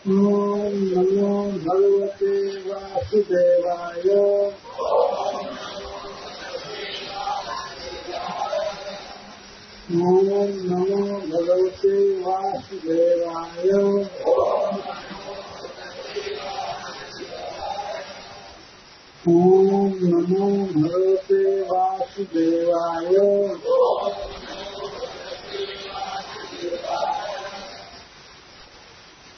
ओम नमो भगवते वासुदेवाय। ओम नमो भगवते वासुदेवाय। ओम नमो भगवते वासुदेवाय।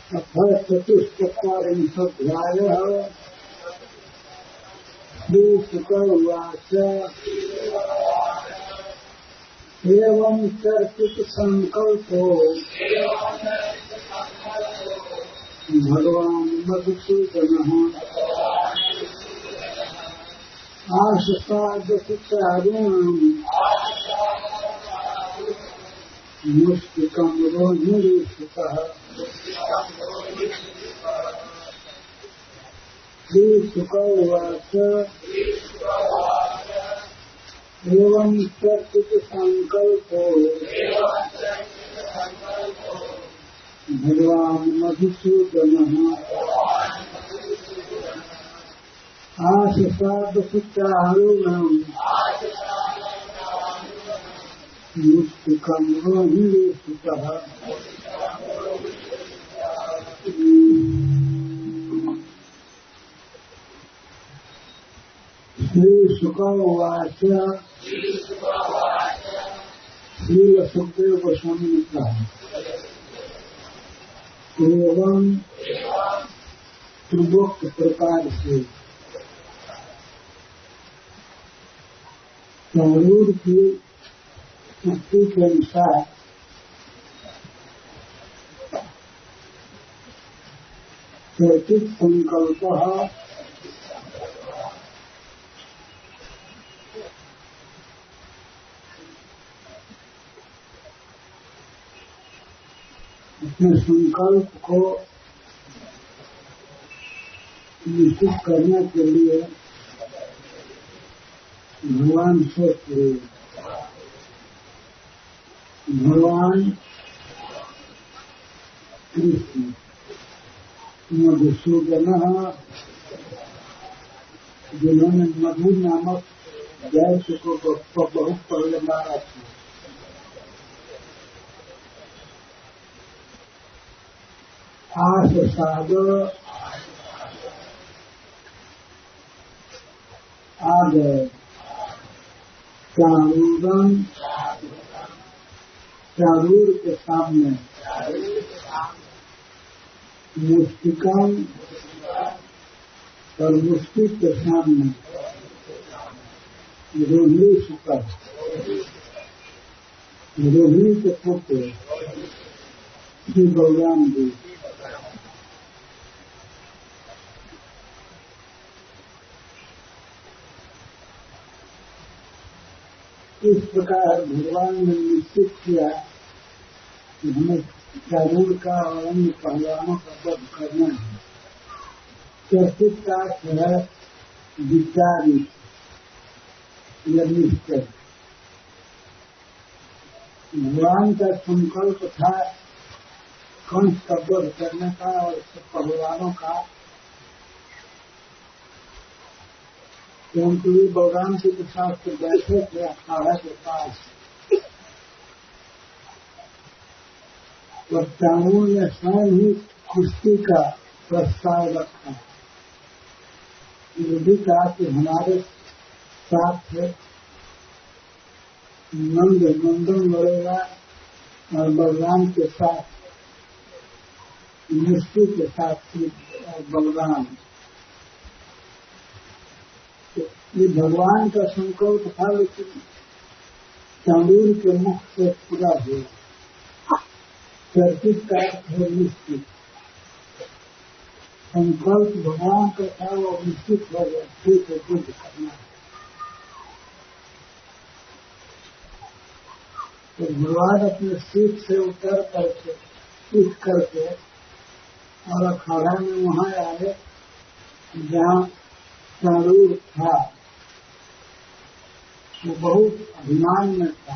अथ चतुष्चत्वारिंशोऽध्यायः। श्रीशुक उवाच एवं चर्चित संकल्पो भगवान् मधुसूदनः आशसादशचारिणाम् मुष्टिकम् रोहिणीषुतः। श्रीशुक उवाच एवं चर्चित संकल्पो भगवान् मधुसूदनः आशसादशचारिणाम् मुष्टिकम् रोहिणीषुतः। श्रीशुक उवाच श्रील सुखदेव गोस्वामी ने कहा एवं पूर्वोक्त प्रकार से तरूर की स्थिति के अनुसार चर्चित संकल्प अपने संकल्प को निश्चित करने के लिए भगवान से भगवान कृष्ण मधुसूदन जिन्होंने मधु नामक दैत्य को बहुत पहले मारा था। आशसाद आ गए चारूर के सामने मुष्टिकम और मुष्टि के सामने रोहिणी सुकर रोहिणी के पुत्र श्री बलराम जी इस प्रकार भगवान ने निश्चित किया कि हमें चारूर का और अन्य पहलवानों का वध करना है। चर्चित का है विचारित या निश्चय। भगवान का संकल्प था कंस का वध करने का और पहलवानों का, क्योंकि बलराम जी के साथ बैठे थे अखाड़ा के पास। और चारूर ने स्वयं ही कुश्ती का प्रस्ताव रखा। ये भी कहा कि हमारे साथ नंदन लड़ेगा और बलराम के साथ मुष्टि के साथ बलराम। ये भगवान का संकल्प था, लेकिन चारूर के मुख से पूरा हुआ। चर्चित का है निश्चित। संकल्प भगवान का था, वो निश्चित हो गया। ठीक है, कुछ करना है। तो भगवान अपने सीट से उतर करके सीट करके और अखाड़ा में वहां आए जहाँ चारूर था। वो बहुत अभिमान में था।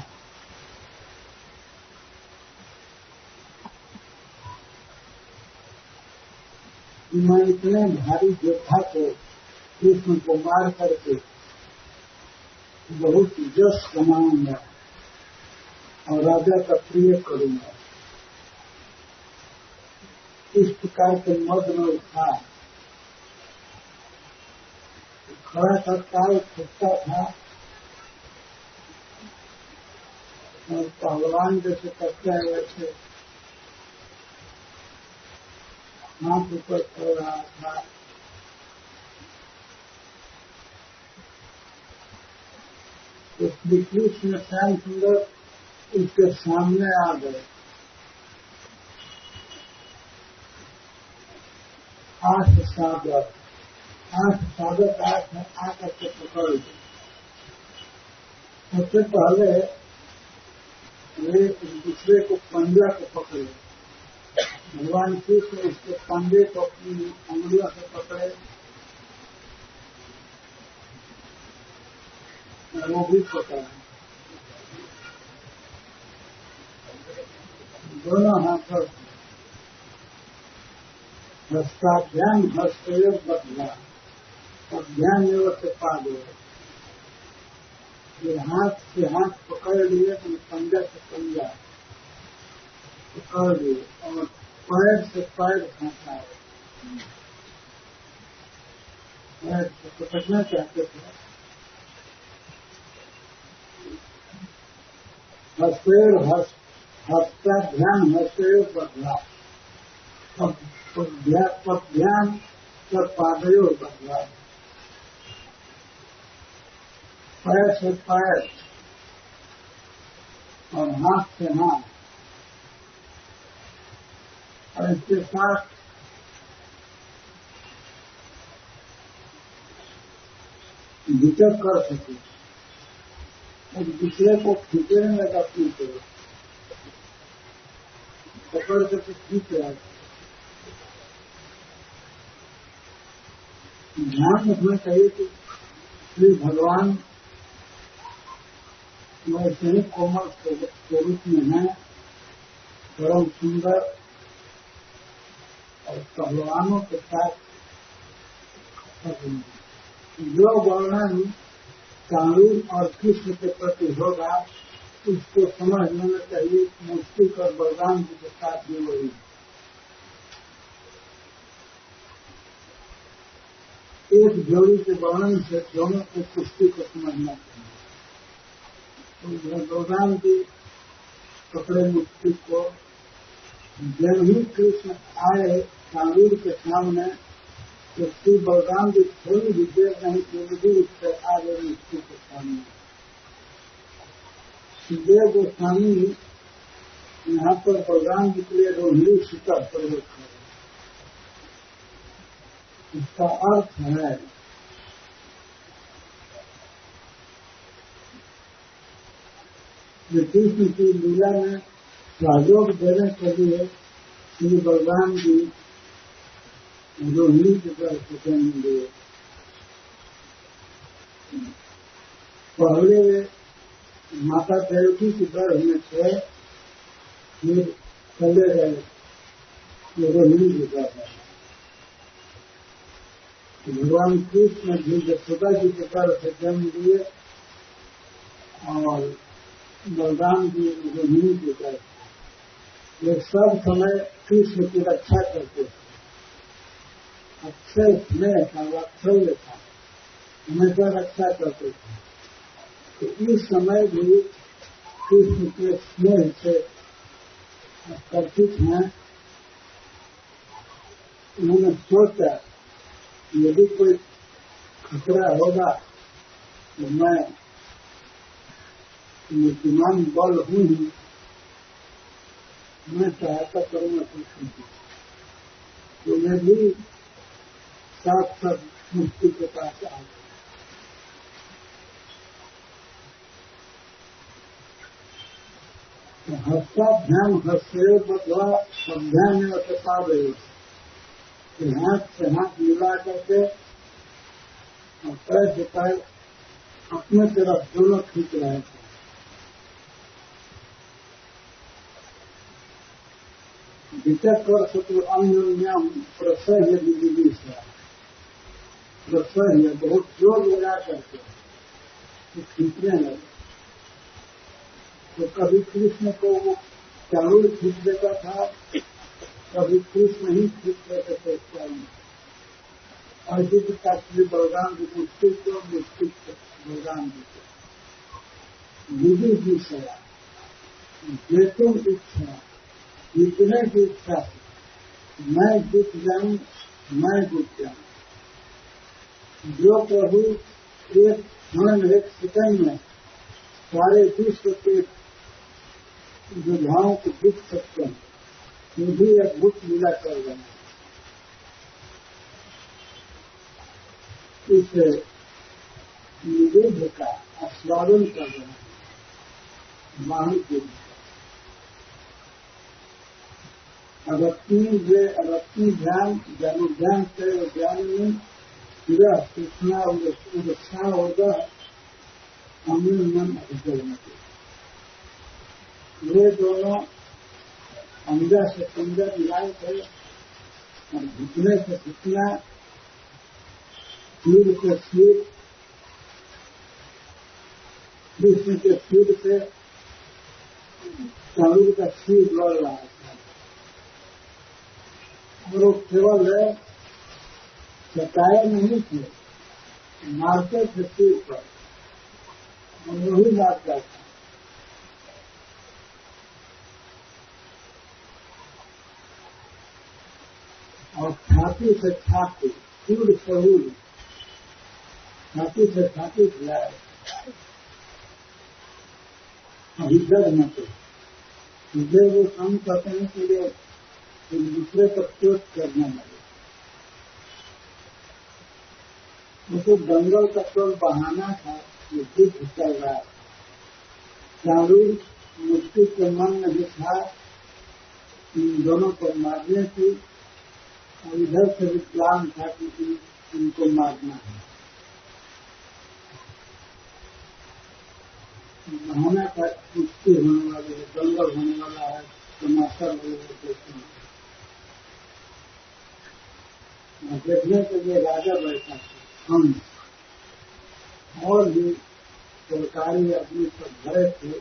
कि मैं इतने भारी योद्धा को कृष्ण को मार करके बहुत यश कमाऊंगा और राजा का प्रिय करूंगा। इस प्रकार के मद में उठा खड़ा तत्काल छुटता था और पहलवान जैसे करते हैं वैसे हाथ ऊपर कर रहा था। तो श्री कृष्ण श्याम सुंदर उसके सामने आ गए। 8 साधक आकर के पकड़ गए। सबसे पहले वे एक दूसरे को पंजा को पकड़े। भगवान कृष्ण उसके पंजे को अपनी अंगुलियों से पकड़े, वो भी पकड़ा। दोनों हाथों हस्ताभ्याम हस्तयोग बदला और ध्यान एवं से पा गए। ये हाथ से हाथ पकड़ लिए तो पंजा से पंजा पकड़ लिए और पैर से पैर खाता है। पैर से पकड़ना चाहते थे। हस्ताभ्याम हस्तयोग बदला पदभ्याम और पादयोग बदला। पैर से पैर और हाथ से हाथ और इसके साथ विचक कर सके। एक दूसरे को खींचने लगा पीछे पकड़ करके खींच रहा था। ध्यान रखना चाहिए कि श्री भगवान वैसे ही कोमल स्वरूप में है, परम सुंदर और पहलवानों के साथ जो वर्णन कानून और कृष्ण के प्रति होगा उसको समझ लेना चाहिए। मुस्तिक और बलराम जी के साथ भी वही। एक जोड़ी के वर्णन से दोनों को कुश्ती को समझना चाहिए। तो बलराम जी पकड़े मुस्तिक को। जब ही कृष्ण आए कानून के सामने तो श्री बलराम जी थोड़ी भी देर नहीं जल्दी उससे आ गए मुस्तिक के सामने। सुखदेव गोस्वामी यहाँ पर बलराम जी के लिए रोहिणी सूत्र प्रयोग करें। इसका अर्थ है कि कृष्ण की लीला में सहयोग देने के लिए श्री बलराम जी रोहिणी के गर्भ देंगे। पहले माता देवकी के गर्भ में थे, फिर चले गए रोहिणी के गर्भ है। भगवान कृष्ण जी यशोदा जी के गर्भ से जन्म लिए और बलराम जी रोहिणी के गर्भ। ये सब समय कृष्ण की रक्षा करते थे। अक्षय स्नेह था, वात्सल्य था, हमेशा रक्षा करते थे। तो इस समय भी कृष्ण के स्नेह से आकर्षित हैं। उन्होंने सोचा यदि कोई खतरा होगा तो मैं मुसलमान बल हूँ ही, मैं सहायता करूंगा कृष्ण की। तो मैं भी साथ साथ मुक्ति के पास आ गया। हस्ताभ्याम हस्तयोग बदला अभ्याम में बता गई। हाथ से हाथ मिला करके और पैर से पैर अपने तरफ दोनों खींच रहे थे। विचक कर शत्रु अन्योन्याम प्रसह्य बिजली से प्रसह्य बहुत जोर लगा करके तो खींचने लगे। तो कभी कृष्ण को वो चालू खींच देता था, कभी कृष्ण ही खींच देते थे चालू। और जिस का श्री बलराम जी मुस्तिक को मुस्तिक बलराम जी को विधि की सया जेतुम इच्छा जीतने की इच्छा से मैं जीत जाऊं, मैं जीत जाऊं। जो प्रभु एक क्षण एक सेकंड में सारे विश्व के विधाओं को जीत सकते हैं, ये भी अद्भुत लीला कर रहे हैं। इस निवेद्य का आस्वादन कर रहे हैं वाहन के लिए। अगत्ती ध्यान ज्ञान से ज्ञान में पूरा सूचना उदक्षा होगा अमूल मन अभिजन के। ये दोनों अंजा से पंजा मिलाए थे और घुटने से घुटना, सिर से सिर, कृष्ण के सिर से चालू का सिर लड़ रहा था। और वो केवल सताए नहीं थे, मारते थे सिर पर, और वही मारता था। और छाती से छाती, सूर सहूर, छाती से छाती खिलाए, अभिजग न थे। मुझे वो काम करते हैं कि वे एक दूसरे पर चोट करने लगे। उनको दंगल का केवल बहाना था, ये युद्ध चल रहा था। चालू मुक्ति के मन में भी था इन दोनों को मारने की, और इधर से भी प्लान था कि इनको मारना है। बहाना का कुश्ती होने वाली है, दंगल होने वाला है, तमाशा होने वाला है। देखने के लिए राजा बैठा था, हम और भी सरकारी आदमी सब भरे थे।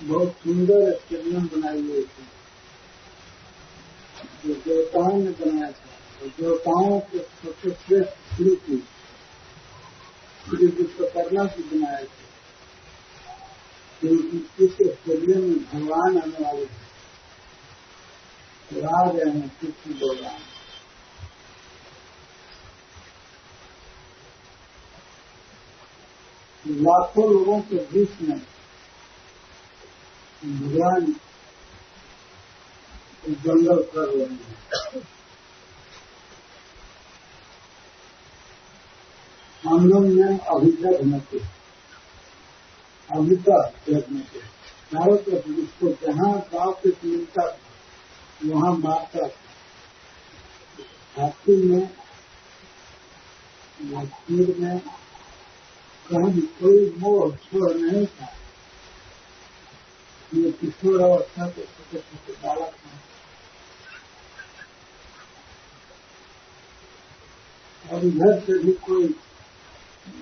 बहुत सुंदर स्टेडियम बनाई हुई थी, जो देवताओं ने बनाया था, और देवताओं के सबसे श्रेष्ठ श्री थी विश्वकर्मा की बनाए थे। इस स्टेडियम में भगवान आने वाले थे, आ गए हैं कृष्ण भगवान। लाखों लोगों के बीच में भगवान दंगल कर रहे हैं। हम लोग ने अभिजग न थे, अभितक जगने के चारों तरफ जिसको जहाँ गाँव के मिलता वहाँ मारता हाथी में मस्जिद में कहीं कोई मोह छोड़ नहीं था। ये किशोर अवस्था के छोटे छोटे बालक हैं, और इधर से भी कोई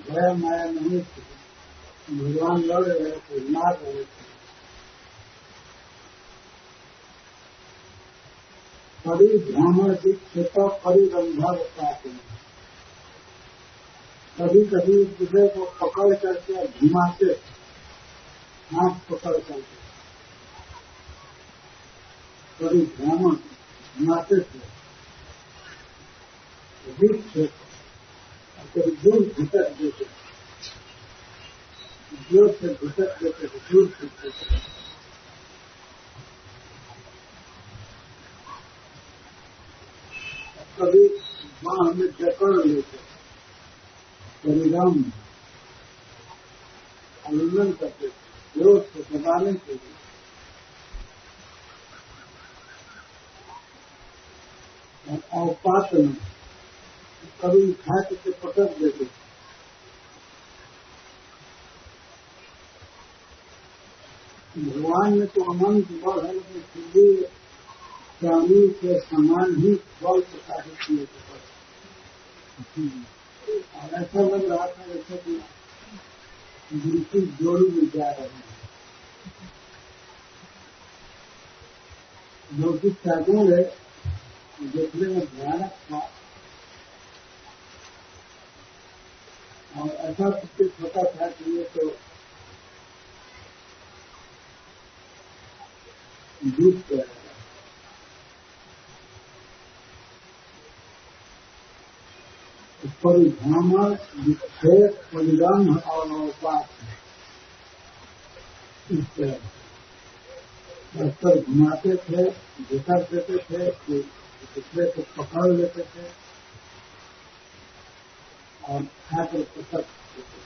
भया माया नहीं थी। भगवान लड़ रहे थे, मार रहे थे। कभी भ्रामण दीक्षित परिरंभा बताते हैं। कभी कभी दूसरे को पकड़ करके घुमाते, हाथ पकड़ करके कभी भ्रामण घुमाते थे, दीक्षित, कभी दूर घुटक देते, जोर से घुटक देते थे, दूर घुटते थे। कभी बाह में जकड़ लेते, कभी राम आलिंगन करते थे, जोर से दबाने के लिए। और पात में कभी उठा के पटक देते, भगवान में तो अनंत बल है, लेकिन फिर भी स्वामी के समान ही बल प्रकाशित किए थे। ऐसा लग रहा था जैसे कि बिल्कुल जोड़ी में जा रहे हैं। लौकिक साधु है, देखने में भयानक था और ऐसा प्रतीत होता था कि ये तो डूब गया। परिभ्रमण, विक्षेप, परिरंभ और अवपात इस पर घुमाते थे, झुकर देते थे, दूसरे को पकड़ लेते थे और खाकर पटक देते थे।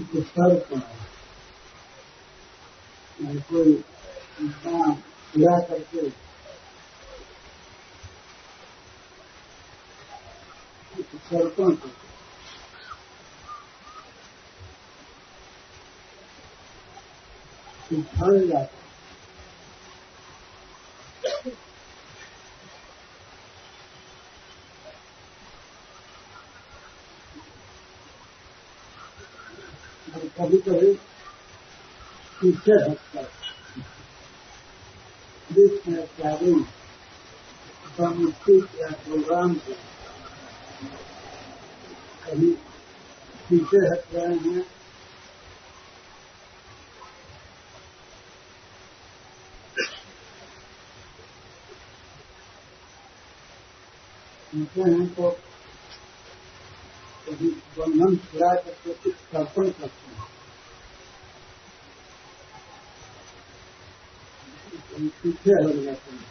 इसको सर पर कोई इंसान पूरा करके सर्पण को उछाल जाता। और कभी कभी पीछे हटकर देश में इत्यादि सामुदायिक या प्रोग्राम को कभी पीछे हट रहे हैं, होते हैं तो कभी बंधन छुड़ा करके कुछ तर्पण करते हैं, पीछे हट जाते हैं।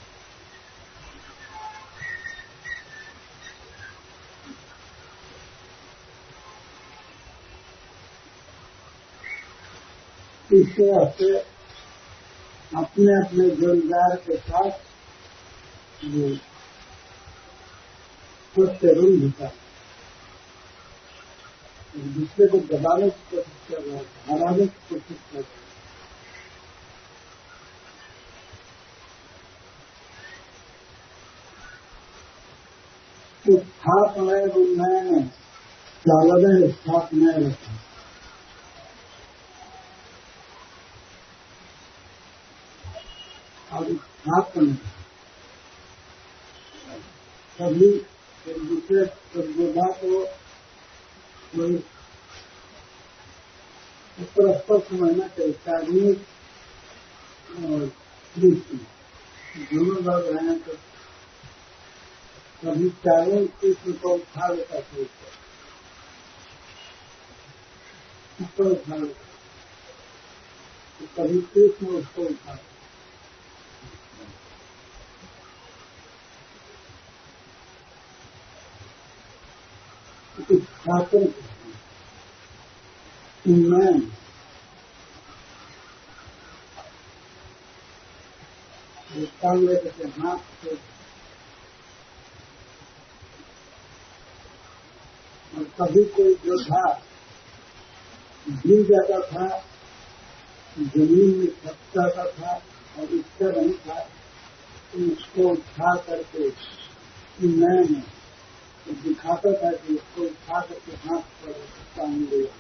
इस तरह से अपने अपने जोड़ीदार के साथ वो सत्य रूप होता है, दूसरे को दबाने की कोशिश कर रहा है, हराने की कोशिश कर रहा है। तो स्थापना उन्नयन चालन स्थापना रहता है। और स्थापना सभी एक दूसरे प्रतियोगा को कोई परस्पर समझना चाहिए। कार्मिक और कृषि दोनों लोग हैं तो कभी चारों कृष्ण को उठा लेता था, ऊपर उठा लेता, तो कभी कृष्ण उसको उठा। शासन उन्नयन कर लेते थे हाथ से, और कभी कोई योद्धा गिर जाता था, जमीन में फंस जाता था और उसका नहीं था, तो उसको उठा करके उन्नयन दिखाता था कि उसको उठा करके हाथ पर टांग दिया।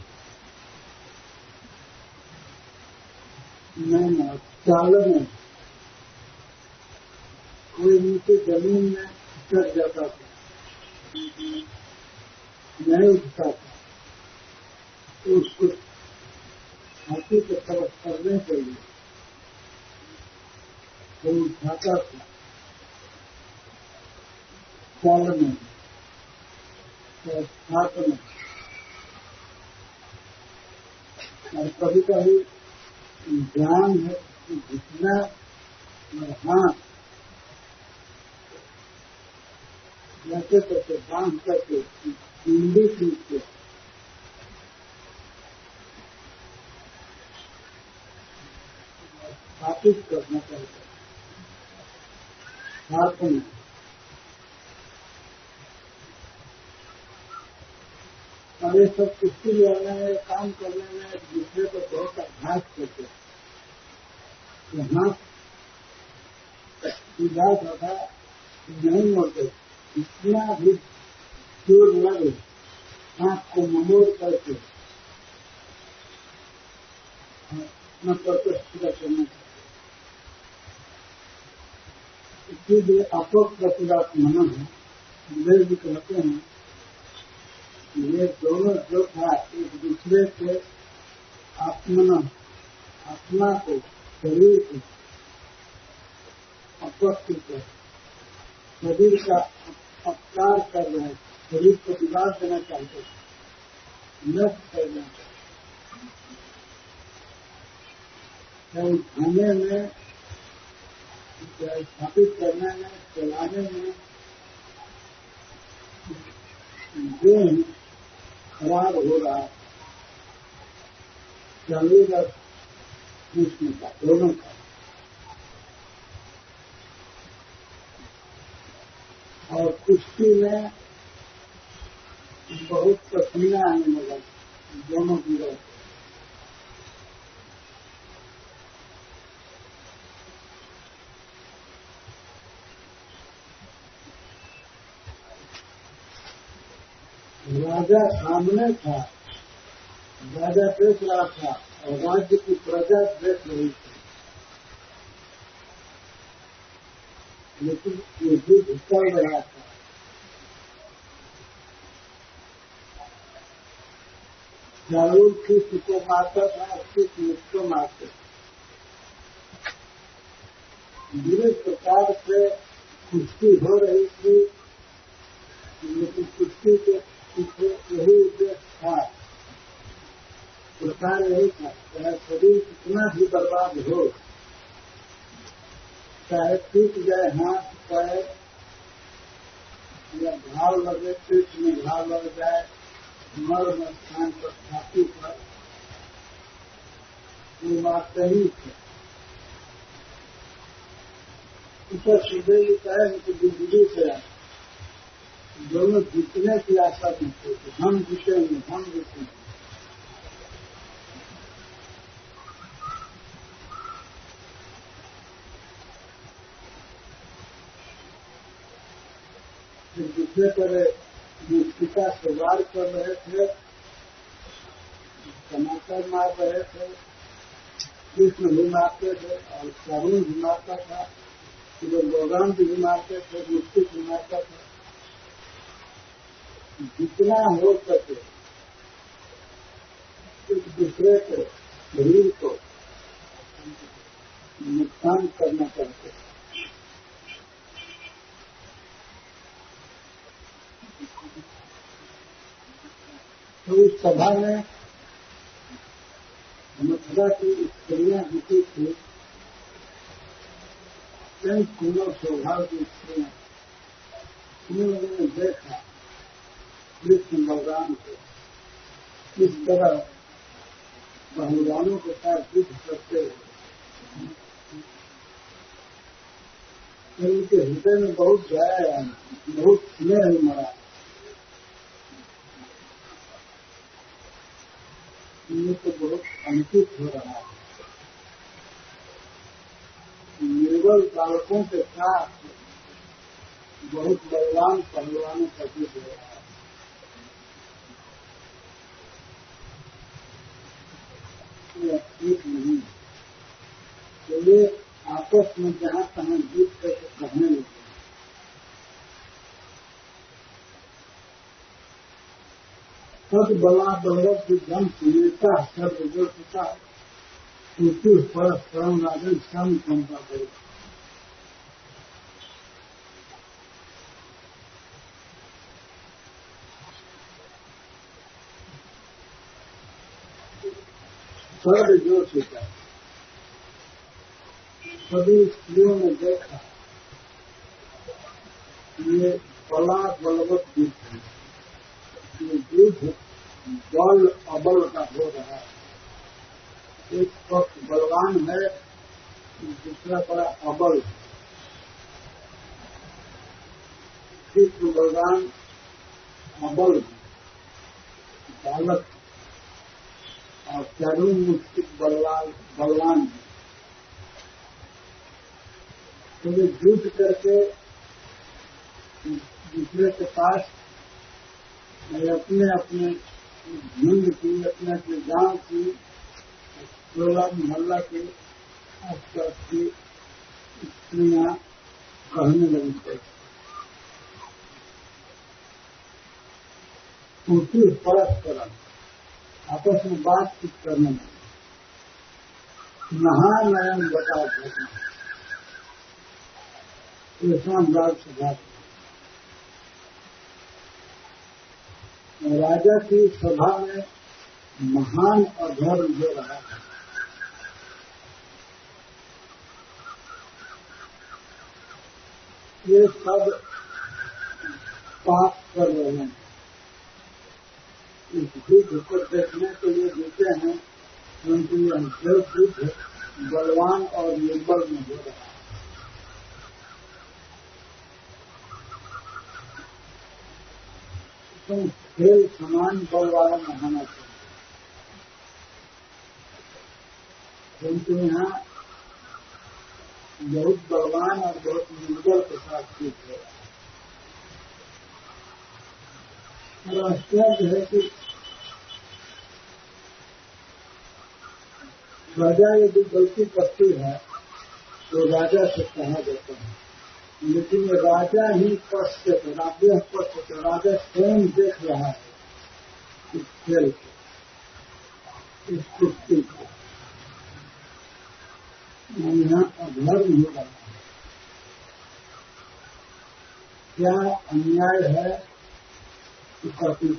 नहीं, चालन कोई नीचे जमीन में चढ़ जाता था, नहीं उठता था, तो उसको हाथी की तरफ करने के लिए वो उठाता था। चालन स्थापना। और कभी कभी ज्ञान है जितना हाथ जैसे तैसे बांध करके पिंडी खींच के स्थापित करना चाहिए। स्थापना। और ये सब कुश्ती लड़ने में, काम करने में एक दूसरे को बहुत अभ्यास करते हैं। यहाँ सीधा साधा नहीं मोड़ते, इतना भी जोर लगे आँख को ममोड़ करके अपना पर्पस पूरा करना चाहिए। इसीलिए अपप्रतिदात मनन है, वेद भी कहते हैं कि ये दोनों जो था एक दूसरे के आत्मा को, शरीर को अपकृत कर, शरीर का अपकार कर रहे हैं, शरीर को विवाद देना चाहते हैं, नष्ट करना चाहते हैं, खाने में, स्थापित करने में, चलाने में देह खराब हो रहा है, शरीर और कृष्ण का, दोनों का। और कुश्ती में बहुत पसीना आने लगा दोनों की तरफ। राजा सामने था, राजा देख रहा था और राज्य की प्रजा देख रही थी, लेकिन ये युद्ध चल रहा था। जरूर किसी को मारता था, किसी उसको मारते थे। बुरे प्रकार से कुश्ती हो रही थी, लेकिन कुश्ती के पीछे यही उद्देश्य था, प्रकार यही था, चाहे शरीर कितना भी बर्बाद हो, चाहे टूट जाए हाथ पैर या घाव लगे, पेट में घाव लग जाए, मर्म स्थान पर, छाती पर, ये बात सही है। ऊपर सुबह भी कहे कि बिजली से दोनों जीतने की आशा नहीं थे, हम जीतेंगे, हम जीतेंगे। दूसरे पर मुक्तिका से वार कर रहे थे, टमाटर मार रहे थे, कृष्ण भी मारते थे और करुण भी मारता था, जो गोदाम भी मारते थे, मुक्ति भी मारता था। जितना हो सके एक दूसरे के शरीर को नुकसान करना चाहते हैं। तो इस सभा में मथुरा की स्त्रियां जीती थी, कई कुलों स्वभाव की स्त्रियां, उन्होंने देखा कृष्ण बलराम को किस तरह पहलवानों के साथ युद्ध करते हुए, उनके हृदय में बहुत दया आया, बहुत स्नेह मरा। उन्हें तो बहुत अंकित हो रहा है, निर्बल बालकों के साथ बहुत बलवान पहलवानों का युद्ध हो रहा है। ठीक नहीं, तो ये आपस में जहाँ तहाँ जीत करके कहने लगे। सद बला बलवत विद्यम सुनेता सर्वजोता सूचि पर श्रम राजन श्रम क्षमता करे। सर्वजोता सभी स्त्रियों ने देखा ये बला बलवत युद्ध है, ये युद्ध बल अबल का हो रहा है। एक पक्ष बलवान है, दूसरा बड़ा अबल है। कृष्ण बलवान अबल है, बालक और चारों मुस्तिक बलवान है। तो वे युद्ध करके दूसरे के पास अपने अपने झुंड की, अपने अपने गांव की, टोला मोहल्ला के आसपास की स्त्रियां कहने लगी थे, उनकी परस्पर आपस में बातचीत करने लगी। नहा नयन बता देना राज सभा राजा की सभा में महान अधर्म हो रहा है। ये सब पाप कर रहे हैं। इस युद्ध को देखने के लिए देते हैं, क्योंकि यह युद्ध बलवान और निर्बल में हो रहा है। तो खेल समान बल वाला में होना चाहिए, क्योंकि यहाँ बहुत बलवान और बहुत निर्बल के साथ युद्ध हो रहा है। और आश्चर्य है कि राजा यदि गलती करती है तो राजा से कहा जाता है, लेकिन राजा ही पश्चात राजा स्वयं देख रहा है इस खेल को, इस कुश्ती को। यहाँ अधर्म हो रहा है। क्या अन्याय है कि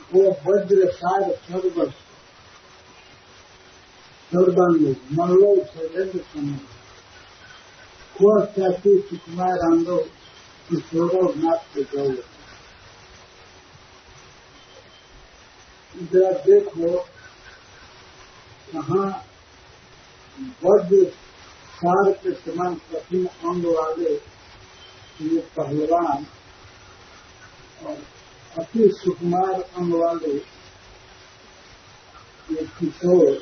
को वज्र सार सर्वांग मल्लो शैलेन्द्र समय को चाची सुकुमार रांगो किशोरव नाथ के गौर। जरा देखो कहाँ वज्र सार के समान कठिन अंग वाले ये पहलवान और अति सुकुमार अंग वाले ये किशोर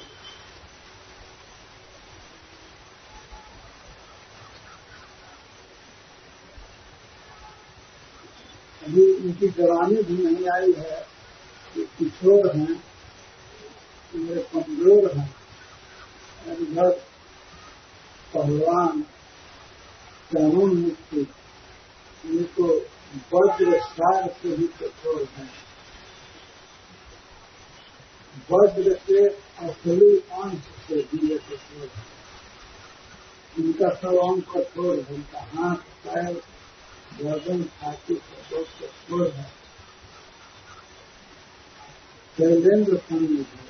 अभी उनकी जवानी भी नहीं आई है। ये किशोर हैं, ये कमजोर हैं, इधर पहलवान कानून मुक्ति ये तो वज्र सार से ही कठोर है। वज्र के असली अंश से भी ये कठोर है। इनका सब अंग कठोर है, इनका हाथ पैर गर्दन छाती बहुत कठोर है। शैलेन्द्र संगीत है।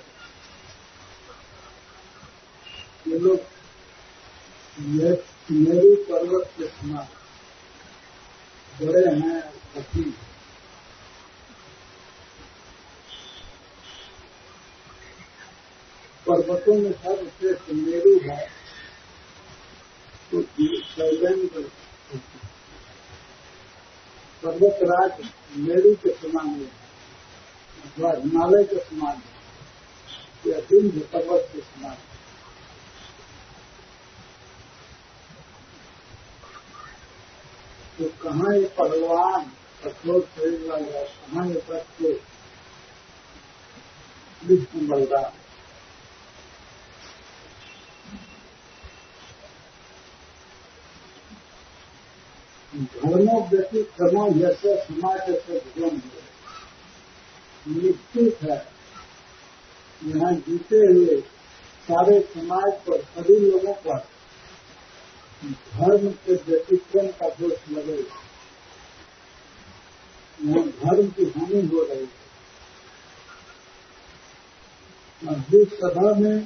ये लोग मेरू पर्वत के समान बड़े हैं, कठिन। पर्वतों में सर्वश्रेष्ठ मेरू है तो शैलेन्द्र पर्वतराज मेरू के समान है, अथवा हिमालय के समान है, या विंध्य पर्वत के समान है। तो कहाँ ये पहलवान कठोर शरीर वाला, कहाँ ये बच्चे विष्णु बलराम। धर्मो व्यक्ति कर्मो जैसे समाज से भजन है, निश्चित है यहाँ जीते हुए सारे समाज पर, सभी लोगों पर धर्म के व्यतिक्रम का दोष लगेगा। यहाँ धर्म की हानि हो रही है। जिस सभा में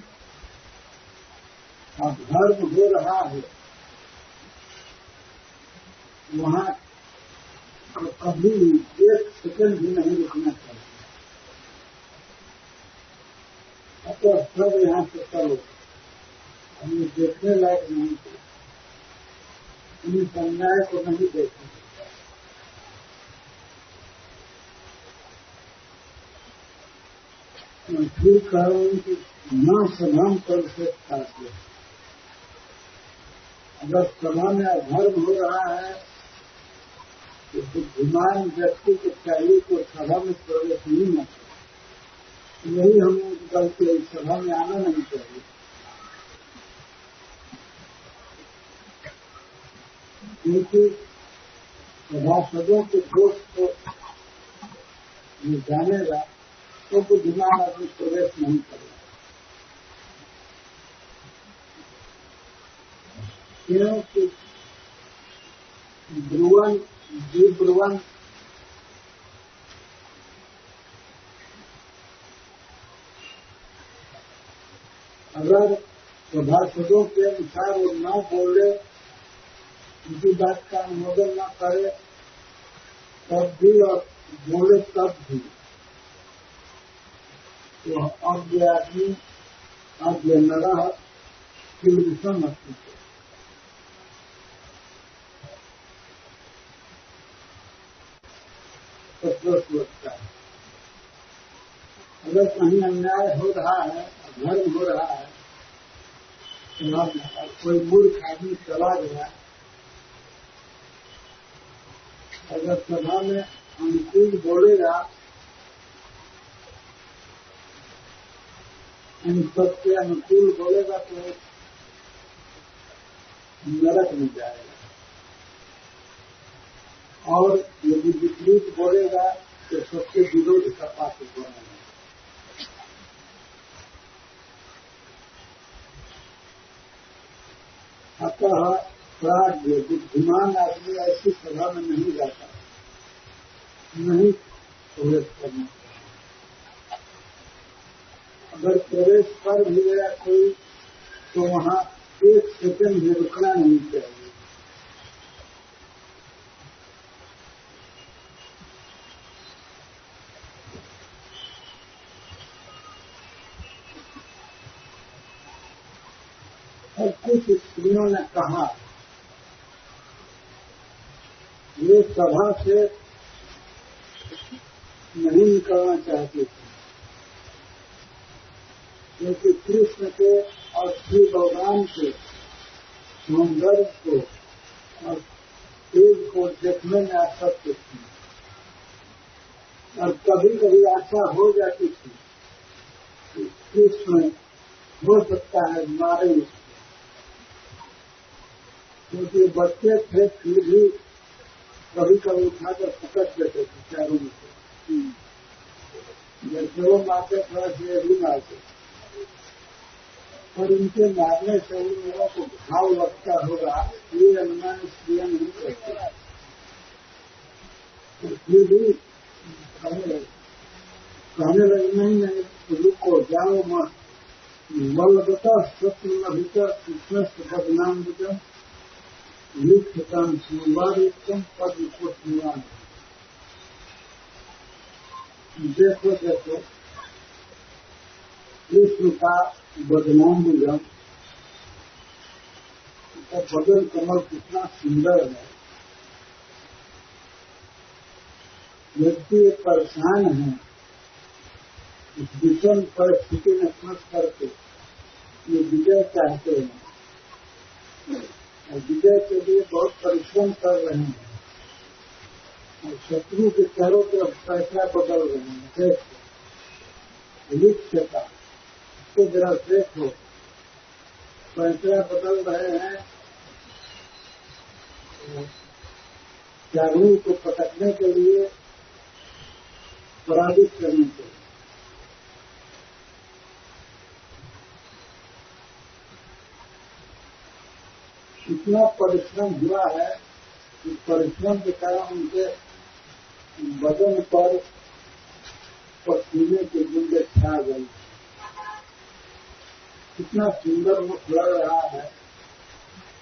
धर्म हो रहा है वहाँ कभी एक सेकंड भी नहीं रुकना चाहिए। तो सब यहाँ से चलो, हमें देखने लायक नहीं थे, इस अन्याय को नहीं देखें। फिर कह रहे हैं कि न सभाम कर से खाते। अगर सभा में अधर्म हो रहा है तो बुद्धिमान व्यक्ति को चाहिए तो सभा में प्रवेश नहीं न करे। यही हमें गलती, सभा में आना नहीं चाहिए। क्योंकि सभासदों के दोष को जानेगा तो बुद्धिमान आदमी प्रवेश नहीं करेगा। क्योंकि ब्रुवन अगर सभासदों के अनुसार वो न बोले, उनकी बात का अनुमोदन न करे तब भी और बोले तब भी तो अज्ञ आदमी अज्ञ नरह किल विषम अस्तित्व लगता है। अगर कहीं अन्याय हो रहा है, धर्म हो रहा है, कोई मूर्ख आदमी चला गया, अगर सभा में अनुकूल बोलेगा, इन सबके अनुकूल बोलेगा तो नरक में जाएगा, और यदि विपरीत बोलेगा तो सबके विरोध का पात्र बनेगा। अतः प्राज्ञ बुद्धिमान आदमी ऐसी सभा में नहीं जाता, नहीं प्रवेश करना चाहिए। अगर प्रवेश कर भी गया कोई तो वहाँ एक सेकंड भी रुकना नहीं चाहिए। और कुछ स्त्रियों ने कहा ये सभा से नहीं निकलना चाहती थी, क्योंकि कृष्ण के और श्री भगवान के सौंदर्य को और तेज को देखने में आसक्त थी, और कभी कभी आशा हो जाती थी कि कृष्ण हो सकता है मारे, क्योंकि बच्चे थे फिर भी कभी कभी उठाकर पकड़ देते थे चारों में से, जैसे वो मारते थोड़ा से भी मारते, और इनके मारने से उन लोगों को घाव लगता होगा, ये अनुमान स्त्रियां नहीं करते। तो फिर भी कहने लगे नहीं रुको जाओ मत, बलगता सत्य भीतर कृष्ण से बदनाम बुझा लिखतम संवादितम पद पुष्टवान। देखो देखो कृष्ण का बदनाम बुझम, बदन कमल कितना सुंदर है। व्यक्ति परेशान है, इस विषम परिस्थिति में फंस करके ये विजय चाहते हैं, और विजय के लिए बहुत परिश्रम कर रहे हैं, और शत्रु के चारों तरफ फैसला बदल रहे हैं। देखो लिखता तो जरा देखो फैसला बदल रहे हैं, चारों को पटकने के लिए, पराजित करने के लिए। इतना परिश्रम हुआ है, इस परिश्रम के कारण उनके बदन पर पसीने की बूंदें छा गई। कितना सुंदर मुख लग रहा है,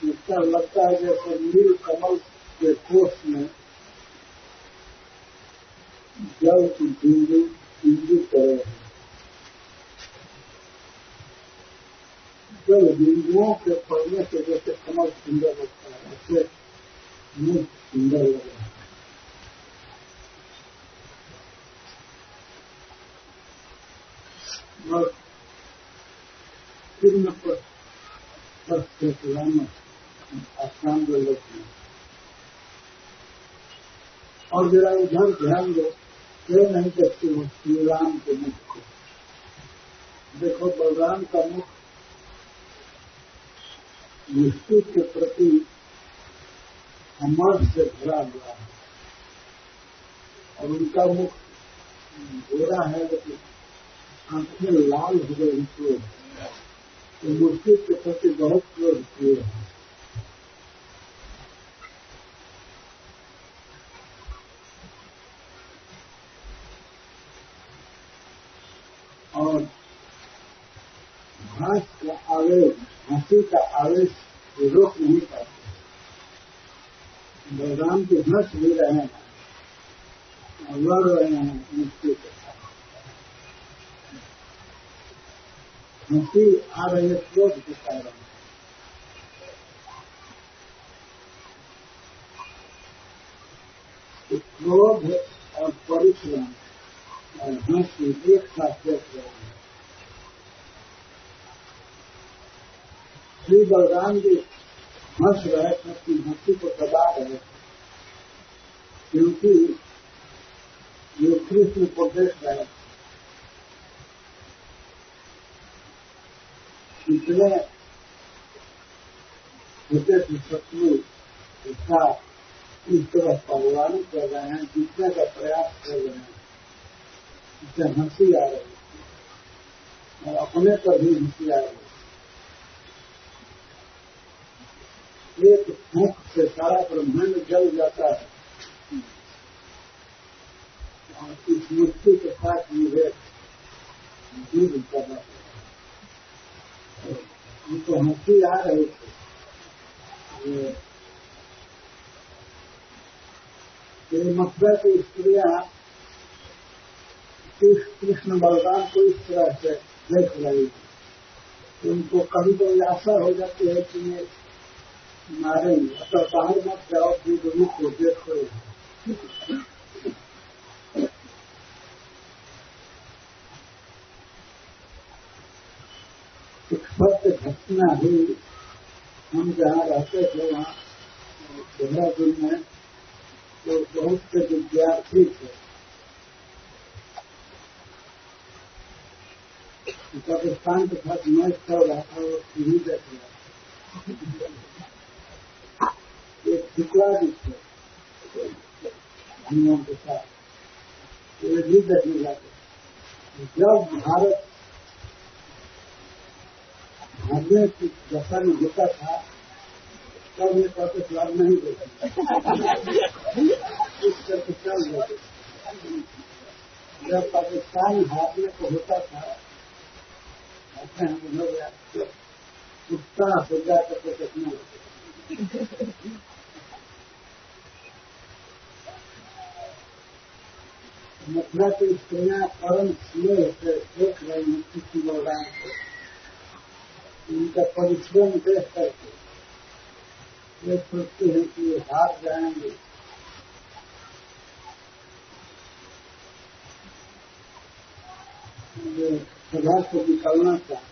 इसका लगता है जैसे नील कमल के कोष में जल की बिंदु करे हैं। जल बिंदुओं के पड़ने से जैसे कमल सुंदर लगता है, ऐसे मुख सुंदर लग रहा है। आसान जो लेते हैं। और जरा इधर ध्यान दो, क्यों नहीं देखते हो श्री राम के मुख को? देखो, बलराम का मुख निष्ठु के प्रति अमर से भरा हुआ है, और उनका मुख गोरा है लेकिन आंखें लाल हो गई क्रोध, तो मूर्ति के प्रति बहुत क्रोध किए हैं। और हास का आवेश, हंसी का आवेश रोक नहीं पाते। बलराम के हंस भी रहे हैं और लड़ रहे हैं मूर्ति के साथ। हंसी आ रही है क्रोध के कारण। क्रोध और परिश्रम और हंसी एक साथ देख रहे हैं। श्री बलराम जी हंस रहे थे कि हंसी को दबा रहे थे, क्योंकि ये कृष्ण को देख रहे थे। इतने छोटे से शत्रु उसका इस तरह पहलवानी कर रहे हैं, जीतने का प्रयास कर रहे हैं, इससे हंसी आ रही है और अपने पर भी हंसी आ रही है। एक फूंक से सारा ब्रह्मांड जल जाता है और इस मूर्ति के साथ मुझे युद्ध करना पड़ा। उनको हंसी आ रही थी। ये मथुरा की स्त्रियां कृष्ण बलराम को इस तरह से देख रही थी, उनको कभी कभी आशा हो जाती है कि ये मारेंगे, अतः बाहर मत जाओ, फिर रुक को देखो। एक सत्य घटना हुई, हम जहाँ रहते थे वहाँ देहरादून में, तो बहुत से विद्यार्थी थे। पाकिस्तान के साथ मैच चल रहा था, वो टीवी देख रहा था। एक टुकड़ा भी थे हम लोगों के साथ, वो भी देखने जाते। जब भारत भागने की दशा में होता था, तब ये पाकिस्तान नहीं देखा, इस करके चल जाते। जब पाकिस्तान भागने को होता था, ऐसे हम लोग कुत्ता हो जाकर के देखने लगते। मथुरा की स्त्रियां परम स्नेह से देख रही हैं कृष्ण बलराम को, उनका परिश्रम देख करके वे सोचते हैं कि ये हार जाएंगे। वे सभा से निकलना चाहते।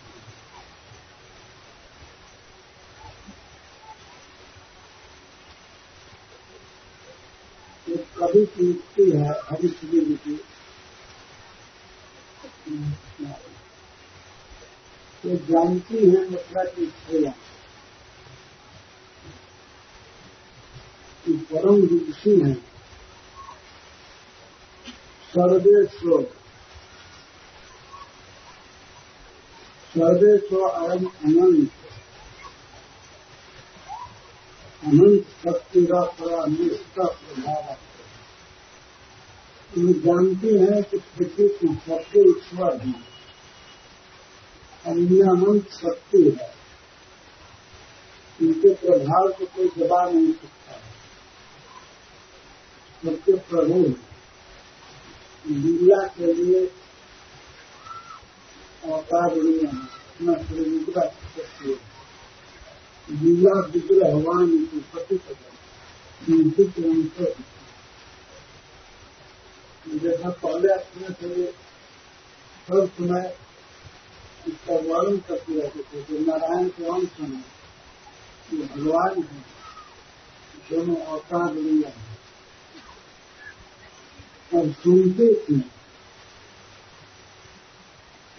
एक कवि की युक्ति है हरिश्री जी की, तो जानती है मथुरा की स्त्रियां कि परम ऋषि हैं, सर्वेश्वर अयम अनंत, अनंत शक्ति का निष्ठा प्रभाव। ये जानती है कि पृथ्वी की सबके ईश्वर हैं और ये अनंत शक्ति है, इनके प्रभाव को कोई दबा नहीं सकता। सबके प्रभु लीला के लिए अवतार लिए हैं, अपना श्री मुद्रा शक्ति है। लीला विग्रहवान की प्रतिपद जैसा पहले अपने से सब समय इसका वर्णन करते रहते थे, तो नारायण के अंश में ये भगवान है, दोनों अवतार लिया है। और सुनते थे,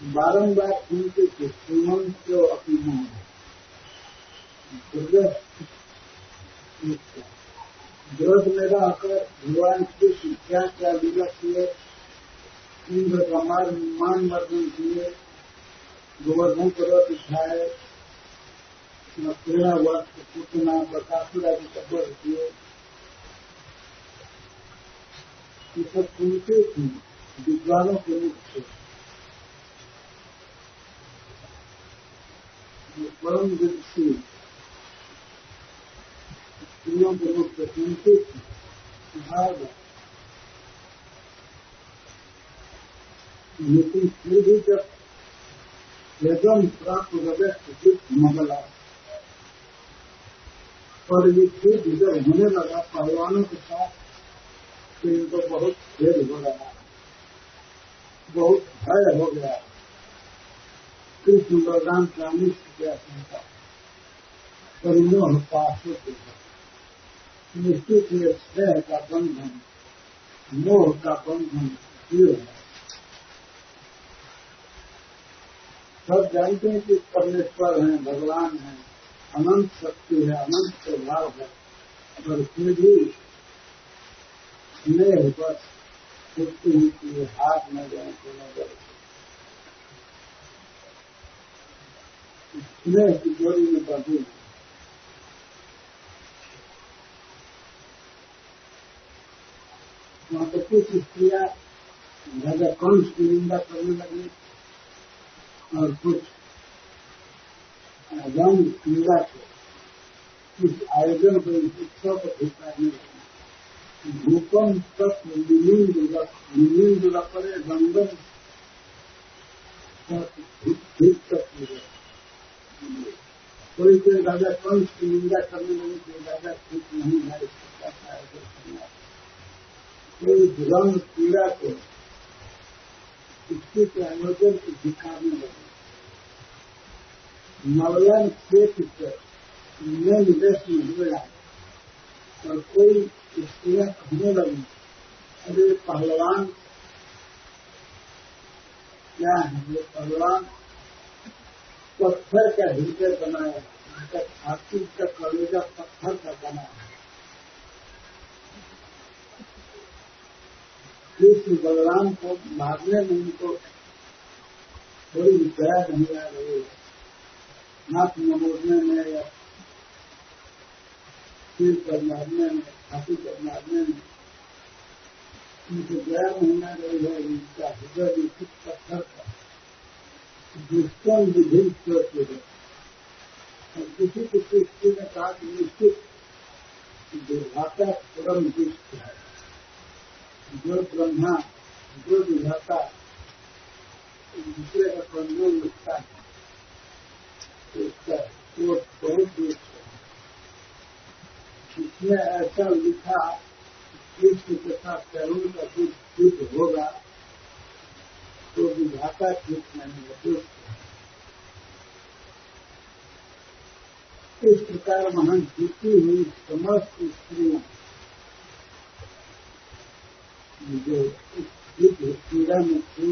बारंबार सुनते थे, सुमन को अपनी मोह व्रत में रहकर भगवान कृष्ण क्या क्या लीला किए, इंद्र का मान मर्दन किए, गोवर्धन पर्वत उठाए, तेरह वर्ष पूतना बकासुरा की कब्र किए, ये सब सुनते थे विद्वानों के मुख से। परम विद्वान स्त्रियों के मुख से सुनते थे। लेकिन फिर भी जब एकदम प्राप्त हृदय मंगला और ये खेद जब होने लगा पहलवानों के साथ, तो इनको बहुत खेद हो रहा, बहुत भय हो गया। कृष्ण बलराम का अनिष्ट किया था, परिमोह पास होते निश्चित ही स्नेह का बंधन, मोह का बंधन ये है। सब जानते हैं कि परमेश्वर हैं, भगवान हैं, अनंत शक्ति है, अनंत प्रभाव है, पर फिर भी स्नेह पर छुट्टी की हाथ न जाए तो न जाए। स्नेह की जोड़ी में बंधी वहां पर कुछ स्त्रियां राजा कंस की निंदा करने लगी और कुछ रंग क्रीड़ा के इस आयोजन को उत्सव को धिकारने लगी। भूकंप तक मिलिंद रपरे गंगन तक कोई राजा कंस की निंदा करने लगी, कोई राजा ठीक नहीं है, इसका क्या आयोजन करना, कोई रंग क्रीड़ा को इसके के आयोजन को धिकारने लगे। नवयन क्षेत्र में निवेश में हुआ और कोई स्त्रियां कहने लगी, अरे पहलवान क्या है, ये पहलवान पत्थर का हृदय बनाया, उनका छाती का कलेजा पत्थर का बना है। कृष्ण बलराम को मारने में उनको थोड़ी दया नहीं आ रही है, नाथ नमोदने में या सिर पर मारने में, छाती पर मारने में उनको दया नहीं आ रही है। उनका हृदय निश्चित पत्थर का दुष्कर्म विधि करते हैं। और किसी किसी ने कहा कि निश्चित विधाता परम दुष्ट है, जो ब्रह्मा जो विधाता दूसरे का कमजोर लिखता है, उसका कोट बहुत दुष्ट है। इसने ऐसा लिखा, कृष्ण के साथ करुण का युद्ध होगा तो विधाता ठीक नहीं है, दुष्ट है। इस प्रकार महान जीती हुई समस्त स्त्रियां जो इस पीड़ा में थी,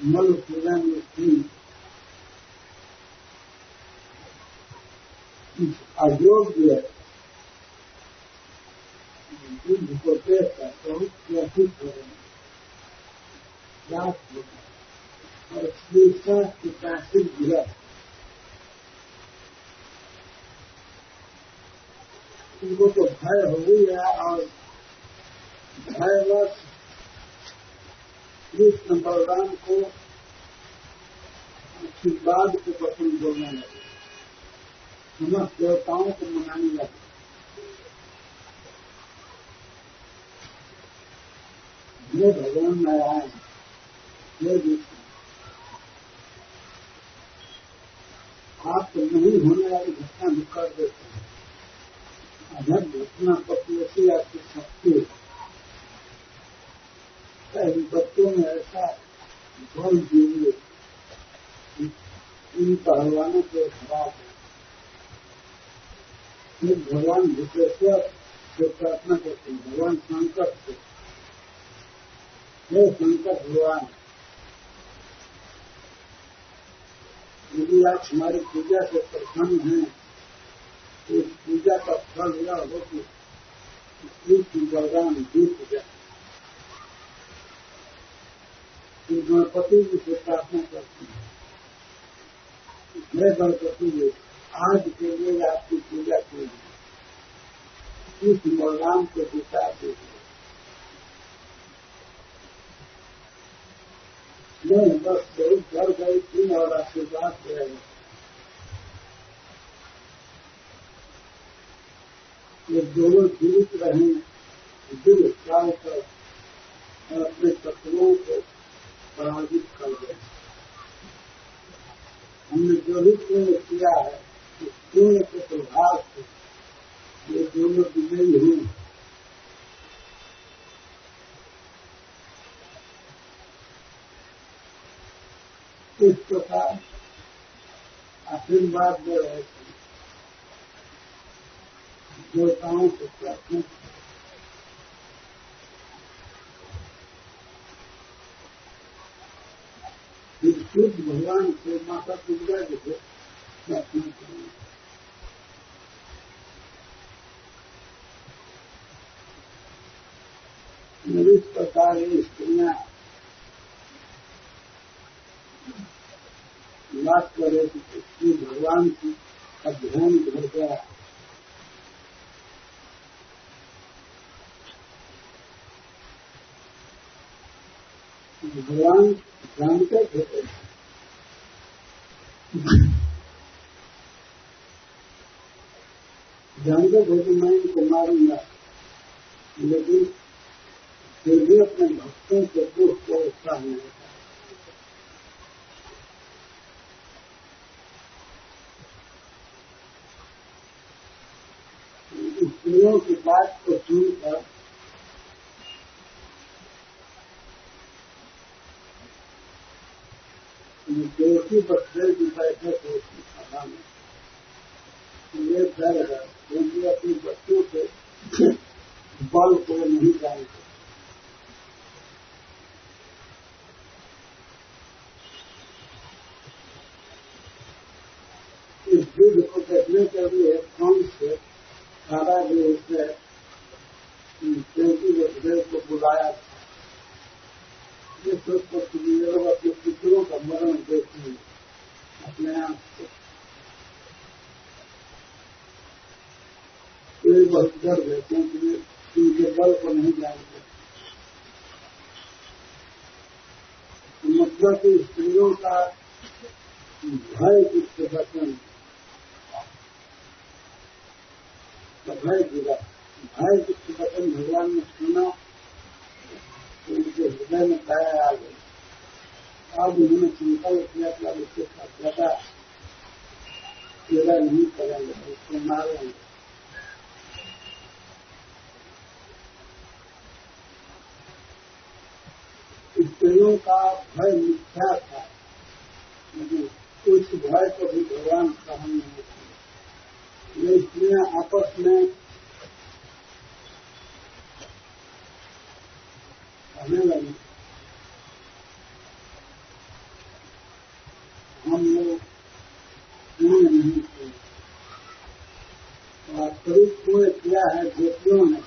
मल पीड़ा में थी, इस अयोग्य युद्ध को देखकर बहुत व्यथित हो गए, रात हो गए और श्रीषा की काशिल गिरा। उनको तो भय हो गया और भयवश कृष्ण बलराम को आशीर्वाद के वचन बोलने लगे, समस्त देवताओं को मनाने लगे। ये भगवान नारायण, ये विष्णु, आप तो नहीं होने वाली घटना भी कर देते हैं। अगर घटना पति ऐसी आपकी शक्ति इन बच्चों में ऐसा बल दिए इन पहलवानों के खराब है, फिर भगवान भूतेश्वर से प्रार्थना करते हैं, भगवान शंकर से, हे शंकर भगवान, यदि आप हमारी पूजा से प्रसन्न हैं तो इस पूजा का फल यह हो कि कृष्ण बलराम जीत जाए। फिर गणपति जी से प्रार्थना करते हैं, हे गणपति जी, आज के लिए आपकी पूजा की कृष्ण बलराम को जिता दीजिए। नहीं, बस बहुत डर गई थी और आशीर्वाद रहेगा। ये दोनों जीवित रहें, दिल काल कर और अपने शत्रुओं को पराजित कर दे। हमने जो भी पुण्य किया है उस पुण्य के प्रभाव से ये दोनों विजयी हुए। इस प्रकार आशीर्वाद दे रहे थे, देवताओं से प्रार्थना। शुद्ध भगवान से माता दुर्गा जी से प्रार्थना करें। इस प्रकार ये स्त्रियां बात करे कि भगवान की अध्ययन भर गया। भगवान जानते थे, जानते थे कि मैं इनको मारूंगा, लेकिन फिर भी अपने भक्तों के दुख को उत्साह नहीं था। स्त्रियों की बात को सुनकर देवकी बच्चे भी बैठे थे उसकी सभा में। ये डर है क्योंकि अपने बच्चों के बल को नहीं जानते। इस युद्ध को देखने के लिए कौन से सारा भी उसने देवकी बच्चे को बुलाया था। ये सोच लोग अपने पितरों का मरण देखते हैं अपने आप से। ये बहुत डर गए क्योंकि उनके बल को नहीं जानते। मतलब कि स्त्रियों का भय जिससे बचन, भय गिरा, भय जिससे बचन भगवान ने सुना तो उनके हृदय में दया आ गई। अब उन्होंने संकल्प किया कि अब उसके साथ ज्यादा सेवा नहीं करेंगे, उसको मारेंगे। स्त्रियों का भय मिथ्या था, लेकिन उस भय को भी भगवान सहन नहीं किया। ये स्त्रियां आपस में कहने लगी, हम लोग पुण्य नहीं किए। वास्तविक पुण्य किया है ज्योतियों ने।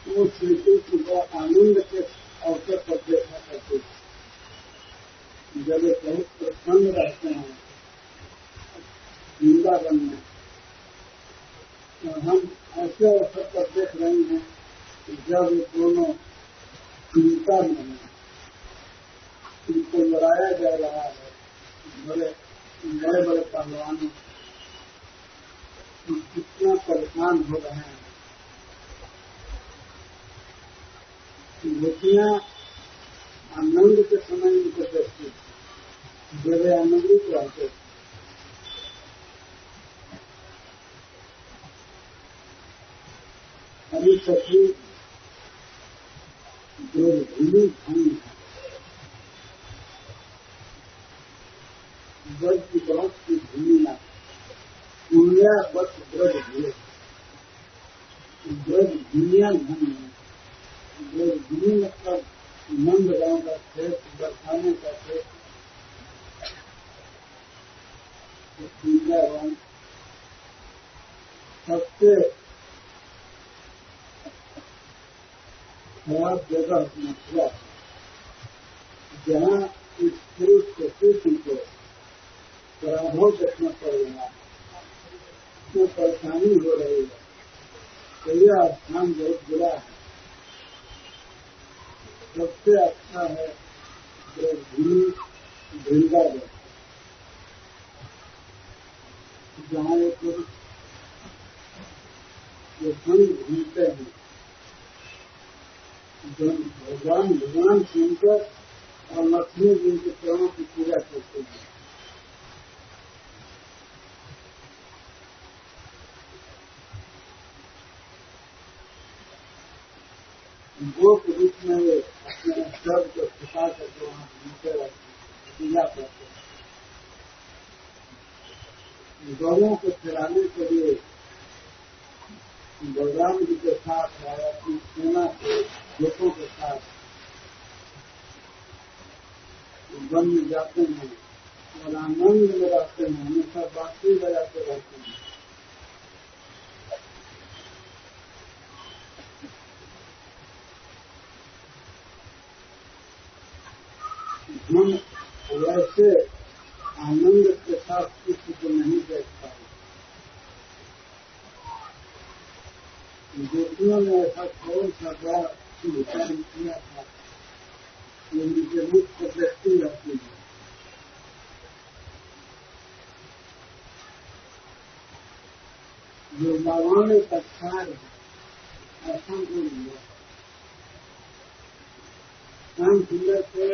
वो श्री कृष्ण को आनंद के अवसर पर देखा करते थे। जब वे बहुत प्रसन्न रहते हैं वृंदावन में, तो हम ऐसे अवसर पर देख रहे हैं कि जब ये दोनों चिंता में हैं, इनको लड़ाया जा रहा है बड़े बड़े पहलवानों, कितना परेशान हो रहे हैं। गोपियां आनंद के समय इनको देखती, जब वे आनंदित रहते। अभी सखी जो भूमि धन है, ब्रज की बहुत सी भूमियां दुनिया बस ब्रज हुए, ब्रज दुनिया नहीं है। ब्रज दुनिया मतलब नंद गांव का खेत, बरसाने का खेत, वृंदावन सबसे खराब जगह मथुरा, जहाँ इस पुरुष प्रकृति को पराभव देखना पड़ रहा है, उसमें परेशानी हो रही है, तो यह स्थान बहुत बुरा है। सबसे अच्छा है ब्रजभूमि वृंदावन, जहाँ ये पुरुष जो संग घूमते हैं, भगवान सुनकर और लक्ष्मी जी के चरणों की पूजा करते हैं। गोप रूप में वे अपने शब्द को छिपा करके वहाँ घूमते रहते हैं, पूजा करते हैं। गौरों को चराने के लिए भगवान जी के साथ है, अपनी सेना के लोगों के साथ वन में जाते हैं और आनंद में रहते हैं, हमेशा बांसुरी बजाते रहते हैं। हम वैसे आनंद के साथ किसी को नहीं देख पाए। गोपियों ने ऐसा कौन सा बड़ा विचार किया था कि उनके मुख को देखती रहती है। जो बाबाने का ख्याल है ऐसा नहीं हुआ। श्याम सुंदर के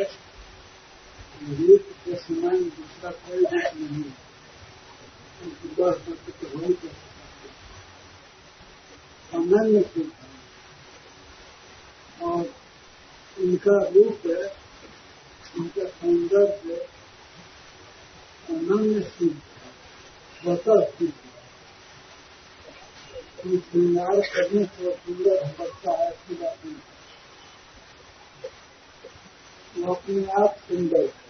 रूप के समान दूसरा कोई रूप नहीं है, उनकी 10 वर्ष तो हो ही कर सकते, सामान्य सुख है और उनका रूप है, उनका सौंदर्य अनन्य सिद्ध है, स्वतः सिद्ध है। श्रृंगार करने से सुंदर बच्चा है, ऐसी बात नहीं, वो अपने आप सुंदर है।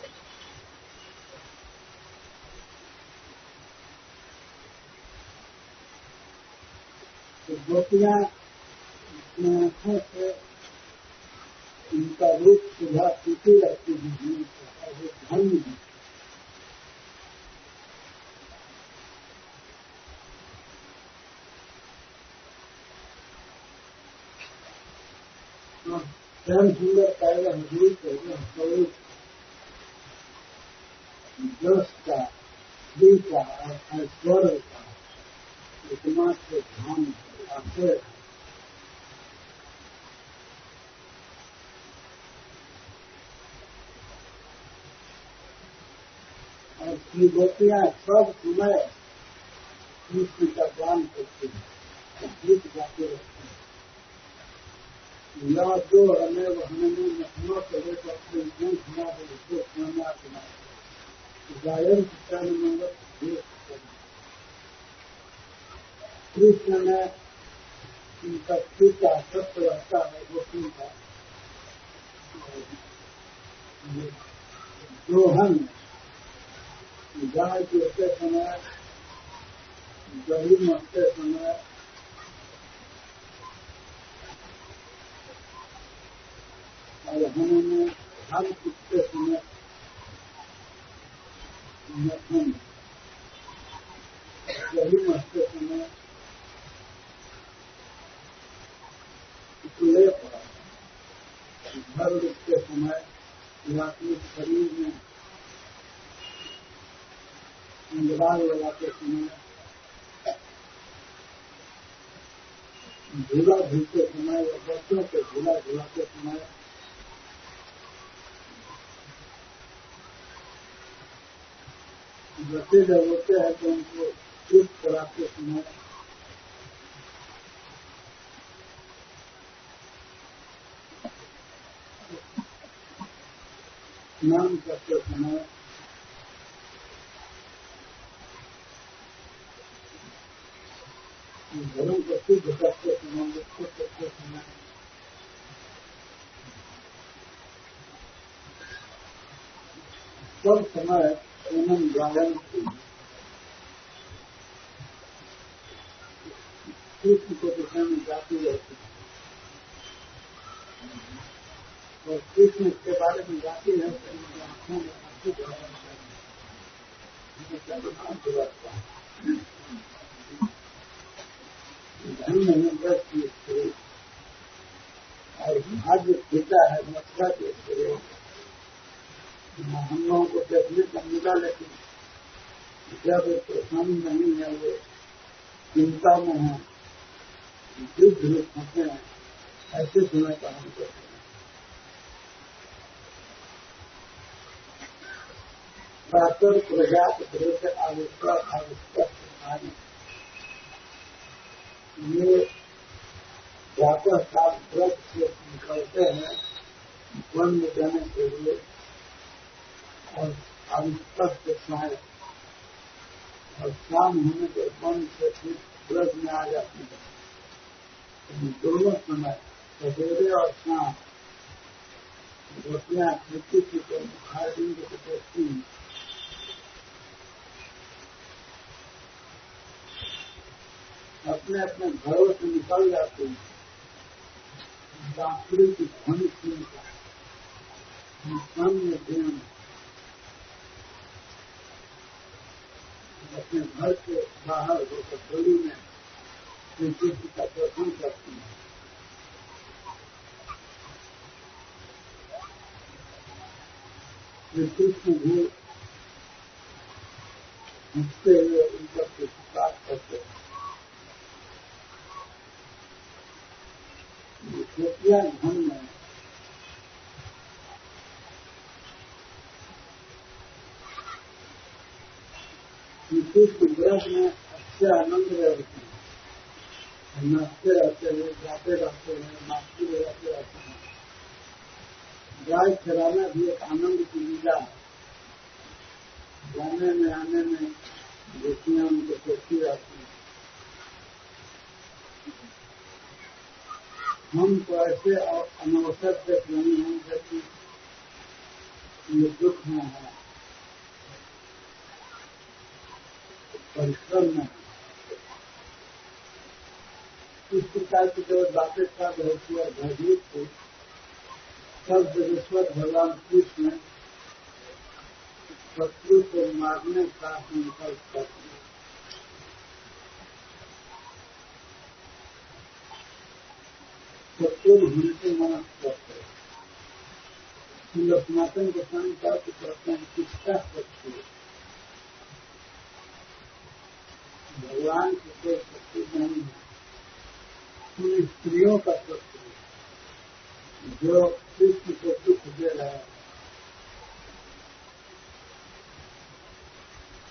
तो गोपियां अपने आंखों से उनका रूप सुधा पीती रहती है और वो धन्य है। श्याम सुंदर का यह रूप है, यह स्वरूप जस का, स्त्री का और ऐश्वर्य का एकमात्र धाम है। और श्री गोपियां सब समय कृष्ण का गान करती हैं, गीत गाते रहते हैं। या जो हमें हमें नखनों से लेकर अपने मुंह घुमा दे, उसको सुनना सुना गायन शिक्षा में मंगल कृष्ण ने उनका पिता सत्य रहता है गोपी का दोहन गाय गिरते समय, दही मरते समय और हमने हल कुटते समय नखन, दही मरते समय कुले पर, घर रुकते समय या अपने शरीर में अंगदार लगाते समय, झूला झूलते समय या बच्चों को झूला झुलाते समय, बच्चे जब होते हैं तो उनको चुप कराते समय, स्नान करते समय, धर्म को सिद्ध करते समय मुक्त करते समय सब समय एवं गायन कृष्ण को दिशा में जाती रहती है और कृष्ण के बारे में जाती है तो उनकी आंखों में आंसू बहाना चाहिए। धर्म में व्रत की स्त्री और भाग्य पिता है मथुरा के स्त्री हम लोगों को देखने को मिला, लेकिन जब परेशानी नहीं है वो चिंता में है, युद्ध में फंसे हैं, ऐसे समय का हम करते हैं। प्रातः प्रजात विरुद्ध आवश्यक ये प्रातः काल व्रत से निकलते हैं वन में जाने के लिए और आवश्यक के समय और शाम होने के वन से फिर व्रत में आ जाते हैं। दोनों समय सवेरे और शाम रोटियां खेती की तो हर दिन को देखती हैं। अपने अपने घरों से निकल जाते हैं। बांसुरी की ध्वनि सुनकर सामने ध्यान अपने घर के बाहर होकर गली में श्री कृष्ण का दर्शन करते हैं। श्री कृष्ण भी हंसते हुए उनका पुरस्कार करते हैं। गोपियां धन में कृष्ण ग्रह में अच्छे आनंद रहते हैं, नाचते रहते हैं, गाते रहते हैं, नाचते रहते हैं। गाय चराना भी एक आनंद की लीला है। जाने में आने में गोपियां उनको देखती रहती हैं। हम तो ऐसे अनवसर देख रहे हैं जबकि ये दुख में है, परिश्रम में है। इस प्रकार की जो बातें कर रही थी और भयभीत थी, सब जगेश्वर भगवान कृष्ण शत्रु को मारने का संकल्प करते हैं। शत्रु भूलते मनस करते हैं। लोकनाथन के संकल्प करते हैं किसका शत्रु? भगवान की कोई शत्रु नहीं है, उन स्त्रियों का शत्रु जो कृष्ण को दुख दे रहा है,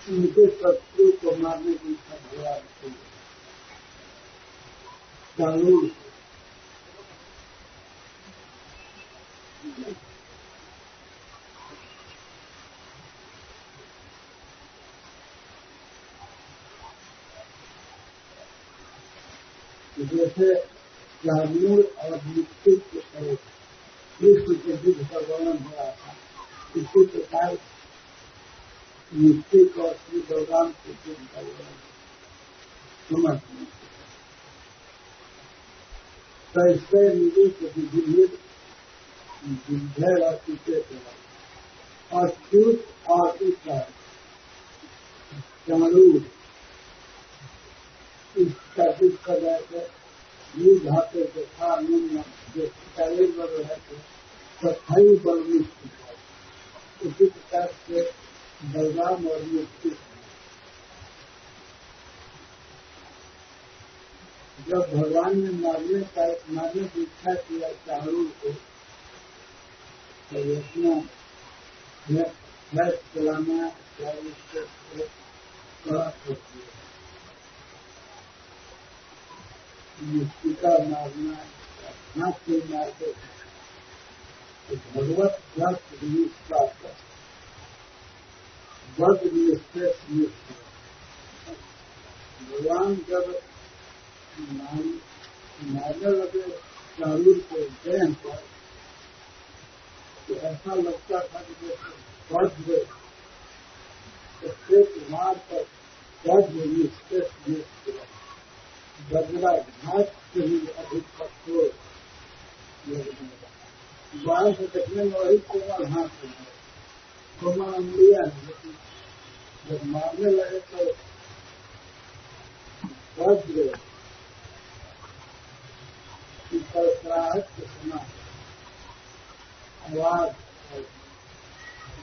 उनके शत्रु को मारने की इच्छा भगवान की कानून जैसे कानून और निश्चित के तरह कृष्ण के युद्ध का वर्णन हो रहा था, इसी प्रकार निश्चित और श्री भगवान के युद्ध का वर्णन समझ कैसे मिले तो विभिन्न विजय राशि के और छूट और ईश्वर चारूर इसका युद्ध कर रहे थे। युद्ध हाथे देखा निम्न जो शरीर बल रहे थे सफाई बल निश्चित है। उसी प्रकार से बलराम और निश्चित जब भगवान ने मारने की इच्छा किया चारूर को, तो अपना फ्लैश चलाना कड़ा कर दिया, मृतिका मारना हाथ से मारते तो भगवत भक्त निष्ठा बद निष्ठा। भगवान जब मारने लगे चारूर के देह पर, तो ऐसा लगता था कि जैसे बढ़ गए तो पेट मार पर बजरा घाट से ही अधिक कठोर लगने लगा। बाहर से देखने में वही कोमल हाथ है, कोमल अंगुलियां है, लेकिन जब मारने लगे तो वज्र की सरसराहट के सुना आवाज और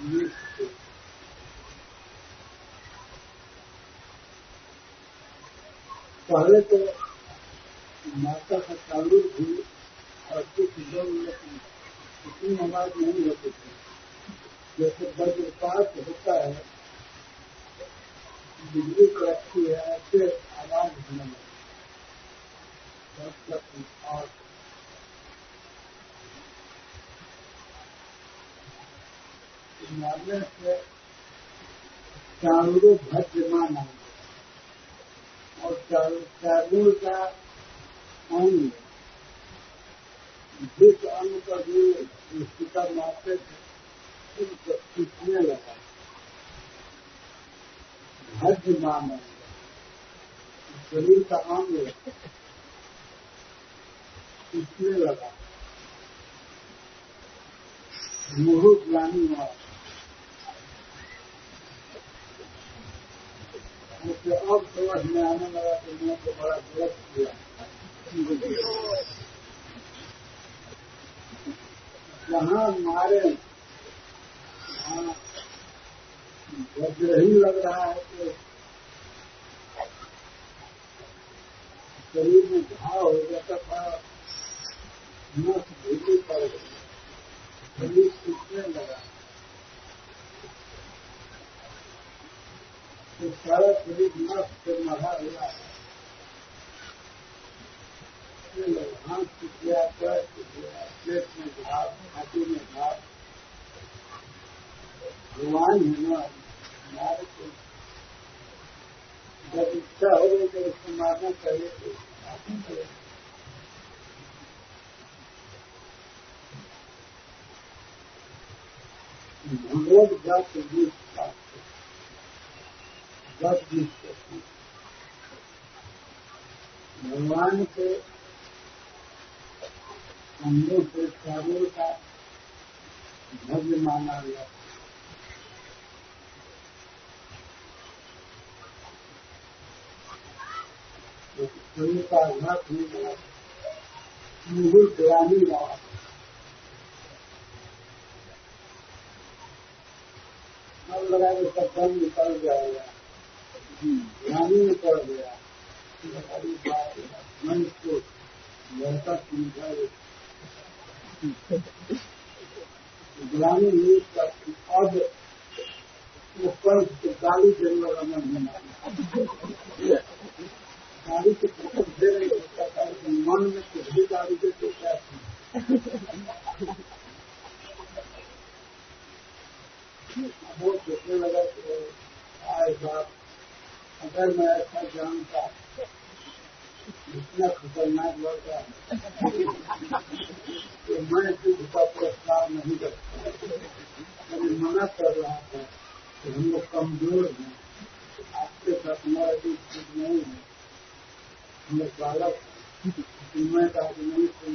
नृत्य। पहले तो माता का ताल्लुक भी और कुछ लोग, लेकिन इतनी आवाज नहीं होती थी। जैसे वज्रपात होता है, बिजली कड़कती है, ऐसे आवाज होने लगी। और मारने से चारूर भज्यमान आएंगे, और चारूर का अंग, जिस अंग पर भी शिकार मारते थे उनको खींचने लगा। भज्यमान आएंगे, शरीर का अंग खींचने लगा। मुहूर्त ग्लानि हुआ, मुझे अब समझ में आने लगा कि मैंने तो बड़ा गलत किया। जहाँ मारे वहाँ वज्र ही लग रहा है कि शरीर में घाव हो जाता था, नस ढीली पड़ गई, शरीर सूखने लगा, तो सारा शरीर नस से मरा हुआ है। हाथ सूख गया, पैर सूख गया, पेट में घाव, छाती में घाव। भगवान है ना हमारे को, जब इच्छा हो गई तो उसको मारना चाहिए तो मारना चाहिए। भगवत जात गीत भगवान के अंगों से चारों का भव्य माना गया। शरीर का आघात नहीं लगा, मुहूर्त ग्लानि लगा। अब लगा कि सब दम निकल जाएगा, ग्लानि में पड़ गया। मन को लड़का समझा, ग्लानि नहीं करती। अब वो पंच को गाली देने वाला मन बना, गाली के प्रकट दे रही होता है, मन में कुछ भी गाली देते क्या वो सोचने लगा कि आए बाप, अगर मैं ऐसा जानता इतना खतरनाक लड़का तो मैं दुख का पुरस्कार नहीं करता। मैंने मना कर रहा था कि हम लोग कमजोर हैं, आपके साथ हमारा दुख ठीक नहीं है, हम लोग बालक मैं कहा कि नहीं सुन,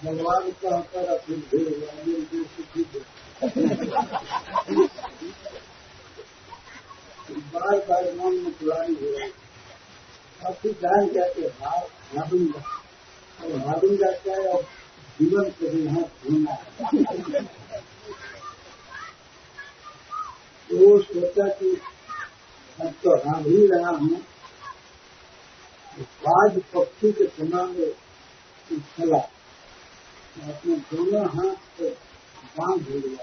भगवान कहता रहा फिर भी बार बार मन में बुलाई हो रही। अब फिर जान जाते भागूंगा, और भागूंगा क्या है, और जीवन से भी हाथ धोना है। तो सोचा कि अब तो हाँ ही रहा हूँ, बाज पक्षी के समान चला, अपने दोनों हाथ से बांध लिया।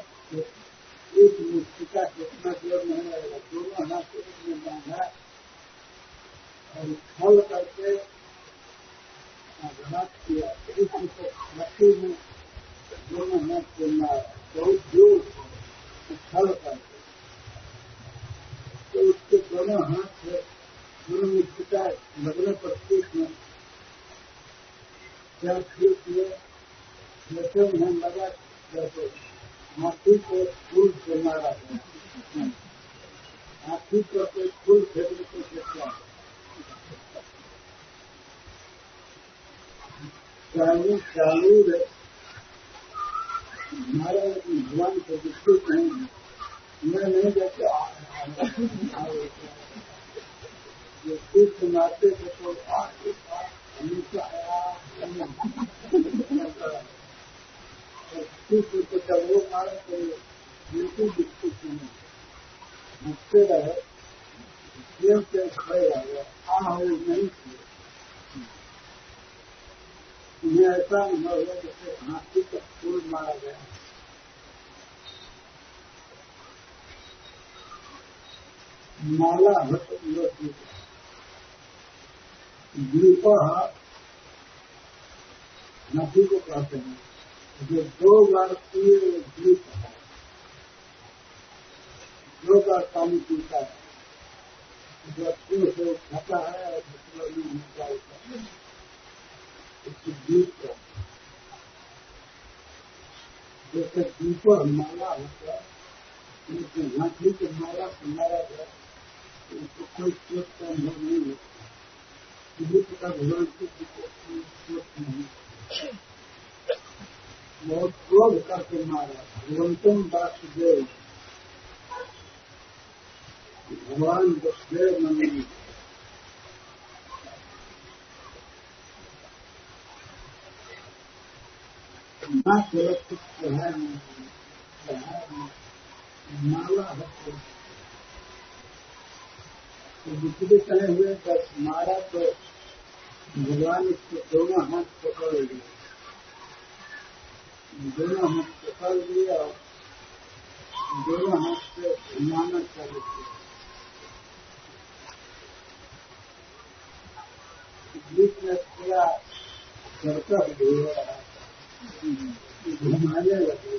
एक मुस्तिका कितना जोर नहीं लगेगा, दोनों हाथ से उसने बांधा और छल करके आघात किया। उसको छाती में दोनों हाथ से मारा, बहुत जोर से छल करके। तो उसके दोनों हाथ से लगने पर ठीक में क्या ठीक किए, जैसे उन्हें लगा जैसे हाथी को फूल से मारा गया, हाथी को कोई फूल फेंकने को देखा, चालू है हमारे भगवान को विस्तृत नहीं है, मैं नहीं जैसे जो तीर्थ मारते थे तो हमेशा तीर्थ को जब वो मारे तो बिल्कुल विस्तृत नहीं हंसते रहे, प्रेम से खड़े रहे, नहीं किए। उन्हें ऐसा अनुभव है जैसे हाथी का फूल मारा गया। माला हट द्वीप नदी को कहते हैं, जो 2 बार पिए द्वीप है, 2 बार पानी पीता है, जो कुएं से खाता है और दूसरा में निकालता है, उसकी द्वीप का जैसे द्वीप माला होता है, हाथी के माला से मारा गया, उसको कोई चोट का अनुभव नहीं होता, द्वीप का भगवान को चोट नहीं, बहुत क्रोध करके मारा। भगवंतम वासुदेव, भगवान वसुदेव नंदन, ना सुरक्षित माला है दूसरे कहे हुए बस मारा तो भगवान इसको दोनों हाथ पकड़ लिए, दोनों हाथ पकड़ लिए और दोनों हाथ से घुमाना चालू किया। बीच में थोड़ा सर्कस हो रहा, घुमाने लगे,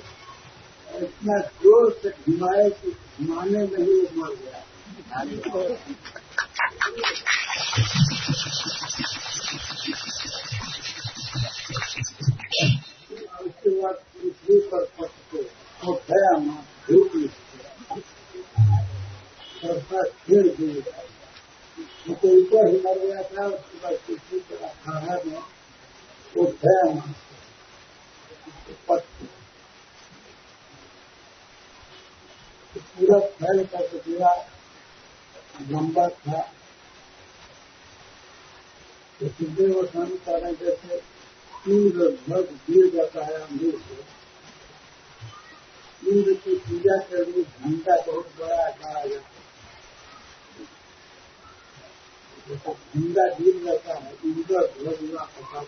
इतना जोर से घुमाए कि घुमाने में ही वो मर गया। उसके बाद पृथ्वी पर पटके और गया मां धूप सर्फा खेल दिए, तो ऊपर ही मर गया था। उसके बाद पृथ्वी पर अखाड़ा में वो गया मां पटके पूरा फैल करके पूरा लंबा था। तो सीधे वो स्वामी कह रहे जैसे इंद्र ध्वज गिर जाता है अंगूर से, इंद्र की पूजा के लिए घंटा बहुत बड़ा आकार जाता है, जैसे झंडा गिर जाता है, इंद्र ध्वज हुआ पता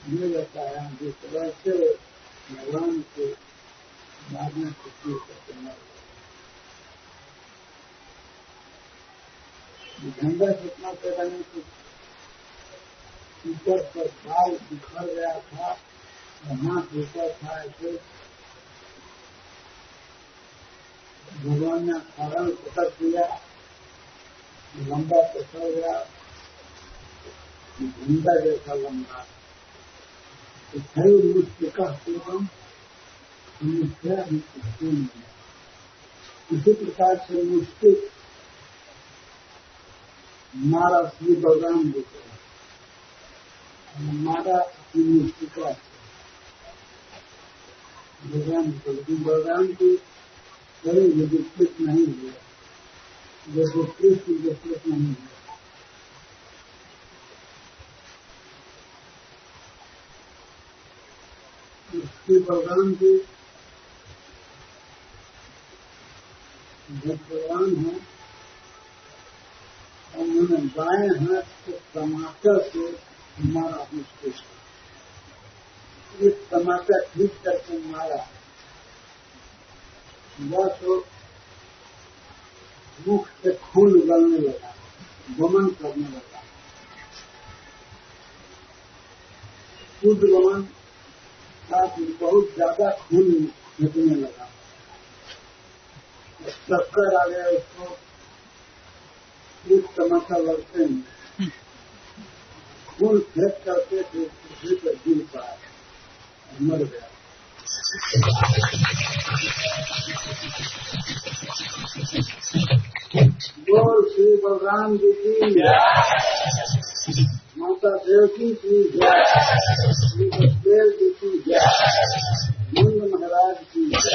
गिर जाता है अंगूर से, वैसे भगवान के मारने को गिर करते मार झंडा कितना पैदा नहीं कुछ ऊपर पर बाल बिखर गया था, हाथ ऊपर था, ऐसे भगवान ने कारण पकड़ दिया, लंबा पकड़ गया, झंडा जैसा लंबा, तो मुस्तिका पूर्वम इसी प्रकार से मुस्तिक मारा श्री बलराम जी को मारा अपनी मुस्तिका भगवान को, लेकिन बलराम की कहीं विस्तृत नहीं हुआ, जैसे कृष्ण विस्तृत नहीं हुआ। श्री बलराम जी जब भगवान है, उन्होंने बाएं हाथ को टमाटर से मारा मुझको, एक टमाटर ठीक करके मारा, वह तो मुख से खून उगलने लगा, वमन करने लगा, शुद्ध वमन साथ बहुत ज्यादा खून निकलने लगा, चक्कर आ गया उसको, एक टमाटर लगते हैं, खून फेंक करके फिर पृथ्वी पर गिर पाया, मर गया। बोल श्री बलराम जी की जय, माता देवकी की जय, श्री बसदेव जी की जय, नंद महाराज की जय।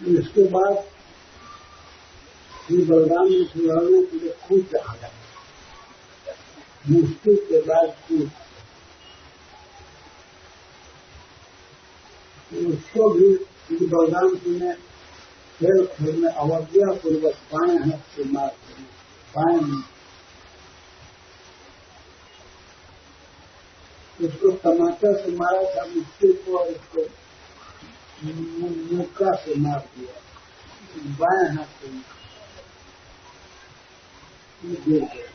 इसके बाद श्री बलराम जी सुधारने के लिए खूब चढ़ाया, मुश्किल के बाद खूब उसको भी श्री बलराम जी ने खेल खेल में अवज्ञा पूर्वक बाएं हाथ से मार दिया, बाएं में उसको टमाटर से मारा था मुश्किल को, और उसको मुक्का से मार दिया, बाएं हाथ से गिर गया।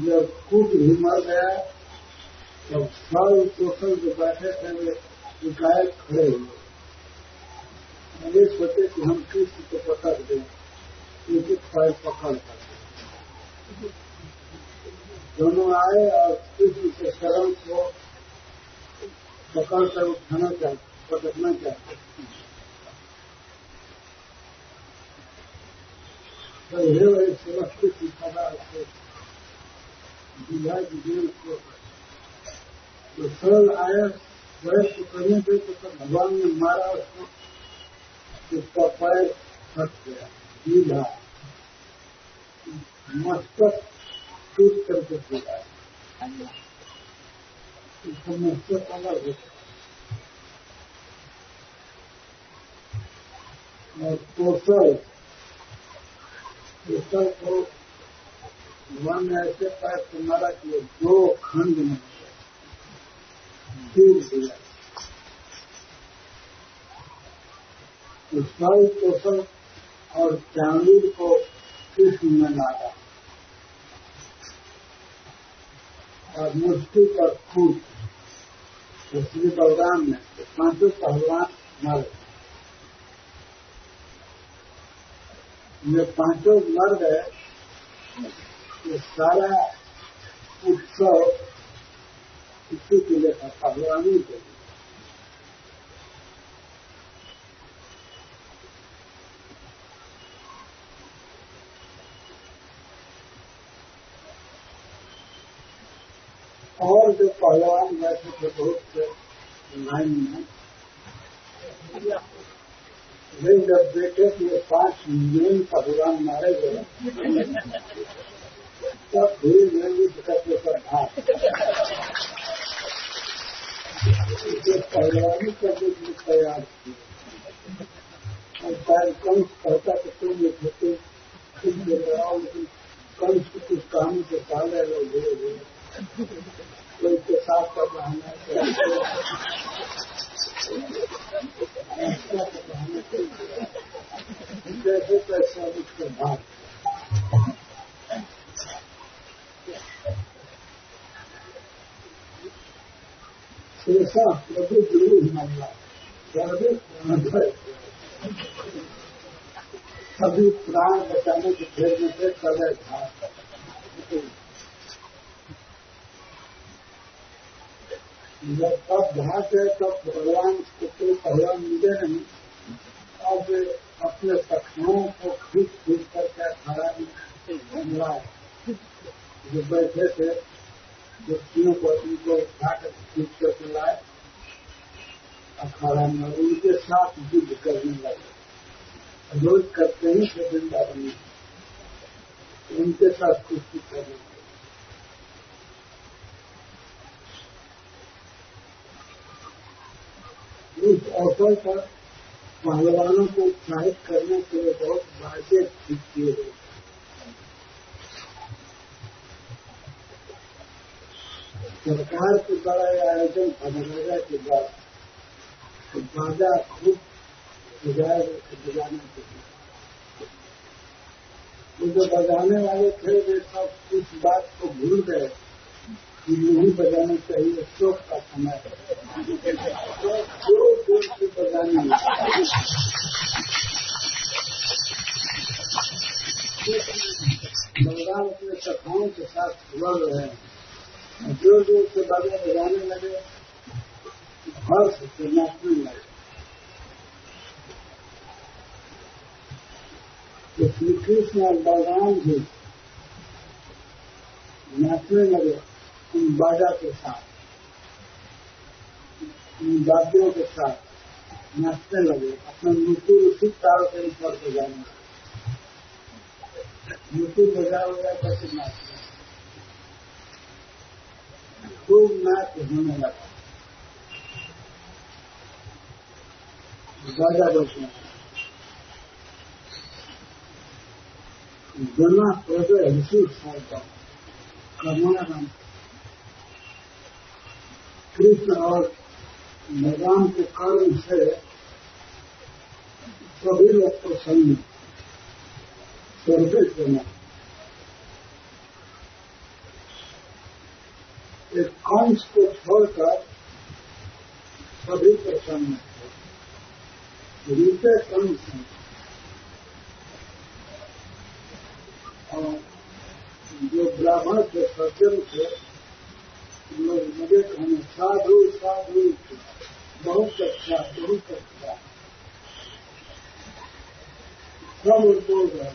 जब खूब ही मर गया तब सब सोशल जो बैठे थे वे शिकायत खड़े हुए, ये सोचे कि हम कृष्ण को पकड़ दें, एक एक पैर पकड़ कर दोनों आए और कृष्ण के शरण को पकड़ कर उठाना चाहते, पकड़ना चाहते। तो ये वही समझते कि सदा से तो सरल आया वैस को करने पे तो भगवान ने मारा उसको, उसका पैर फट गया, सीधा मस्तक टूट करके गिरा, उसका मस्तक अलग होता और कौशल को भगवान ने ऐसे पैर से मारा कि दो खंड में टूट गया। साई कौशल और चांदीर को कृष्ण में मारा और मुश्किल पर खूब तो श्री बलराम ने पांचों पहलवान मारे। ये पांचों मर गए, ये सारा उत्सव इसी के लिए था, पहलवानी के लिए। और जो पहलवान बैठे थे बहुत से लाइन में, वे जब देखे कि 5 मिलियन पहलवान मारे गए तब धीरे धीरे युद्ध करके सब भाग पहलवानी करने के लिए तैयार किए। और कंस कहता कि तुम ये खेते खुद ले लगाओ, लेकिन कंस की कुछ कहानी से पहले लोग धीरे धीरे कोई के साथ कर रहना जैसे पैसा उसके भाग शेषा प्रभु गुरु मामला सभी प्राण बचाने के फेरने से सदै था। जब तब भाग गए तब भगवान को कोई पहलवान मिले नहीं, अब अपने सखियों को खींच खींच करके अखाड़ा में लाए। जो बैठे थे व्यक्तियों को उनको उठाकर खींच करके लाए अखाड़ा में, उनके साथ युद्ध करने लगे। रोज करते ही थे वृंदावन में, उनके साथ कुश्ती करने लगे। उस अवसर पर पहलवानों को उत्साहित करने के लिए बहुत वादे ठीक किए गए। सरकार के द्वारा आयोजन मनरेगा के बाद तो बाजा खूब बजाने के लिए। वो जो बजाने वाले थे वे सब इस बात को भूल गए कि नहीं बजाना चाहिए, शोक का समय है, जोर जोर से बजाने लगे। बलराम अपने सखाओं के साथ लड़ रहे हैं, जोर जोर से बाजा बजाने लगे, हर्ष से नाचने लगे। तो श्री कृष्ण और बलराम जी नाचने लगे उन बाजा के साथ, उन वाद्यों के साथ नाचने लगे। अपना मृत्यु उसी तारों के ऊपर को जाने लगे, मृत्यु बजा करके नाचने, खूब नाच होने लगा, बाजा बजने लगा। जना हृदय ऋषि कर्मणाराम कृष्ण और बलराम के कर्म से सभी लोग प्रसन्न, सर्वे जना। एक कंस को छोड़कर सभी प्रसन्न थे, रूपे कंस हैं। और जो ब्राह्मण थे, सज्जन थे, लोग मुझे कहने साधु साधु, बहुत अच्छा बहुत अच्छा, सब बोल रहे।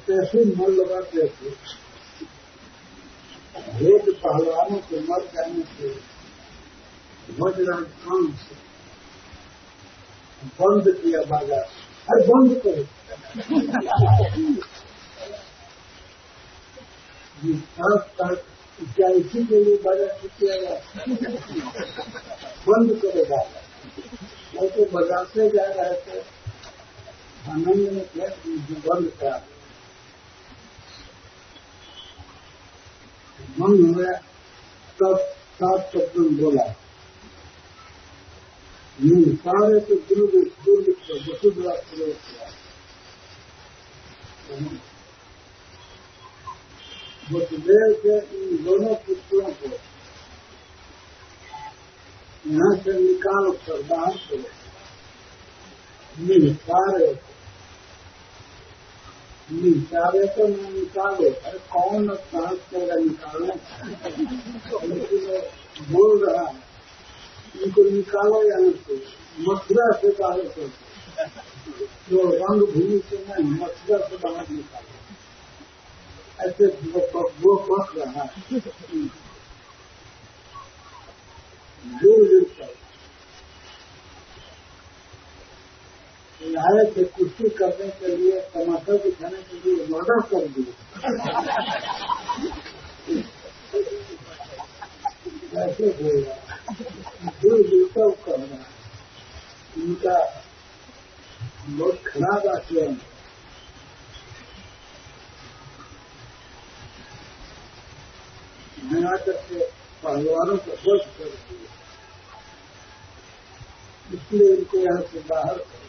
कैसे मर लगाते थे, भेद पहलवानों के मर जाने से भजराज कंस बंद किया बाजार, अरे बंद करो, क्या इसी के लिए बाजार किया गया, बंद करो बाजार। वो तो बजाते जा रहे थे, आनंद में थे, बंद करा, मन हो गया। तब 7 शब्द बोला, नहीं सारे तो दुर्भिक्ष वसुधरा प्रयोग किया। वसुदेव के इन दोनों पुत्रों को यहाँ से निकाल कर बाहर करो, सारे तो मैं निकालो, अरे कौन साहस करेगा निकालना, बोल रहा है इनको निकालो यहाँ से, मथुरा से बाहर करो, जो रंग भूमि से नहीं मथुरा से बाहर निकालो, ऐसे वो बच रहा है। दूर कर आए थे कुश्ती करने के लिए, टमाटर दिखाने के लिए मर्डर कर दिए। कैसे होगा, दूर कर रहा है, उनका बहुत खराब आचरण। यहाँ तक के पहलवानों को वश कर दिए, इसलिए इनको यहाँ से बाहर करो।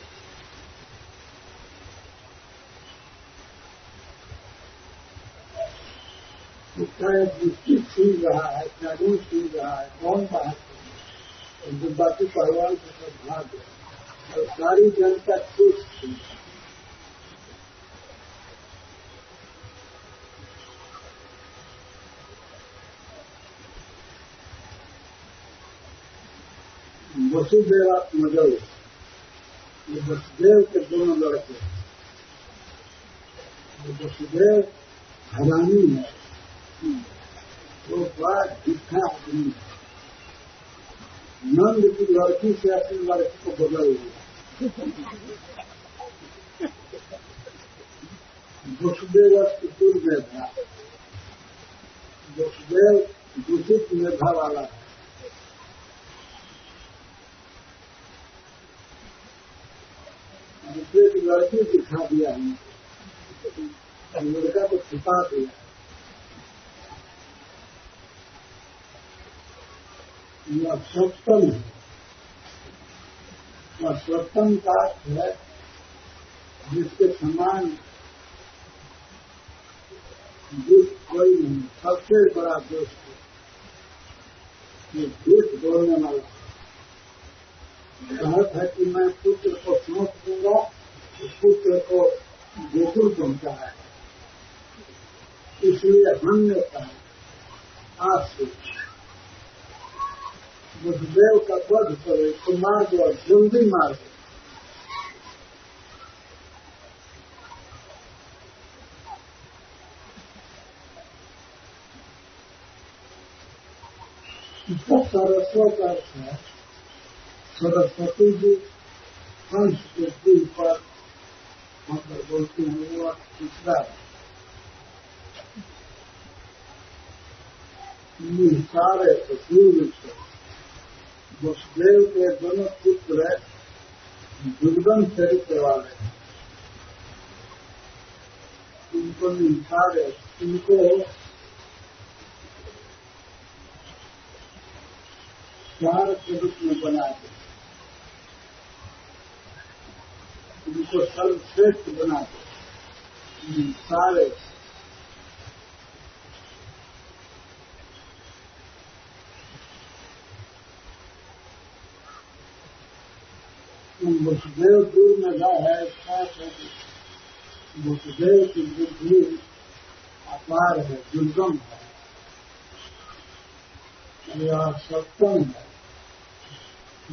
चाहे दृष्टि छीन रहा है, चाहे छीन रहा है, कौन बाहर करें, जो बाकी पहलवान से सब भाग गए और सारी जनता खुश थी। वसुदेवात्मजौ, ये वसुदेव के दोनों लड़के, वसुदेव हरानी है, वो बड़ा ढीठा आदमी है। नंद की लड़की से अपनी लड़की को बदल दिया। वसुदेव कुतुर मेधा, वसुदेव दूषित मेधा वाला है। दूसरे की लड़की दिखा दिया हमने, लड़का को छुपा दिया। यह सप्तम है। और सप्तम का अर्थ है जिसके समान दुष्ट कोई नहीं, सबसे बड़ा दोस्त है। ये झूठ बोलने वाला कहत है कि मैं पुत्र को सौंप दूंगा, पुत्र को गोकुल पहुंचा है, इसलिए हमने कहा आज से वसुदेव का वध करे तो मार दो, जल्दी मार दो। सरस्वत का अर्थ है सरस्वती जी हंस के दिल पर मतलब बोलती हैं वो तीसरा सारे वसुदेव के दोनों पुत्र दुर्गम चरित्र वाले हैं। इनको निसारे, इनको चार स्वरूप में बना दे, इनको सर्वश्रेष्ठ बना दे। सारे वसुदेव दूर में गया है, वसुदेव की बुद्धि अपार है, दुर्गम है, यह सप्तम है,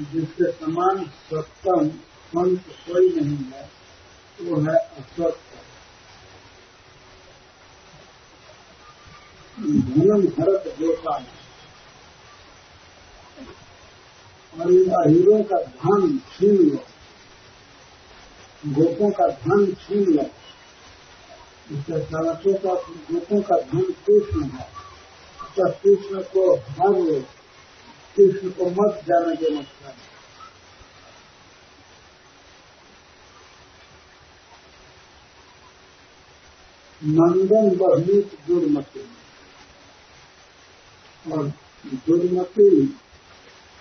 जिसके समान सप्तम संत कोई नहीं है, वो है असत्य। धनम भरत गोपाल, और इन अहीरों का धन छीन लो, गोपों का धन छीन लो। इसके सारसों का गोपों का धन कृष्ण है, तो कृष्ण को हर लो, कृष्ण को मत जाने के मत करना। नंदन बहनीत दुर्मति, और दुर्मति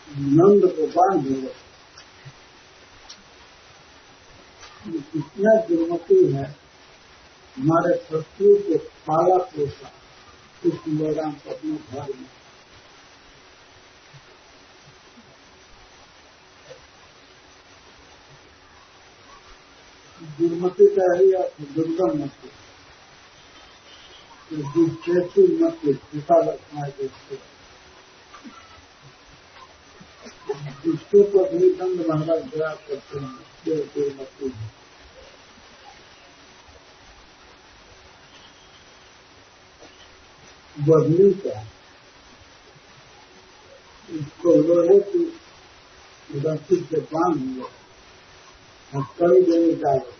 नंद को बांध लो। इतना दुर्मति है, हमारे शत्रु को पाला पोसा कृष्ण बलराम को अपने घर में। दुर्मति का ही अर्थ दुर्गम मति, दुष्टेषु मति, पिता लक्षण देखते दुष्टों को भी दंड महाराज विराट करते हैं। दुर्मति बदली का, इसको लोहे की रस्सी से बांध लो और कई दिन डालो।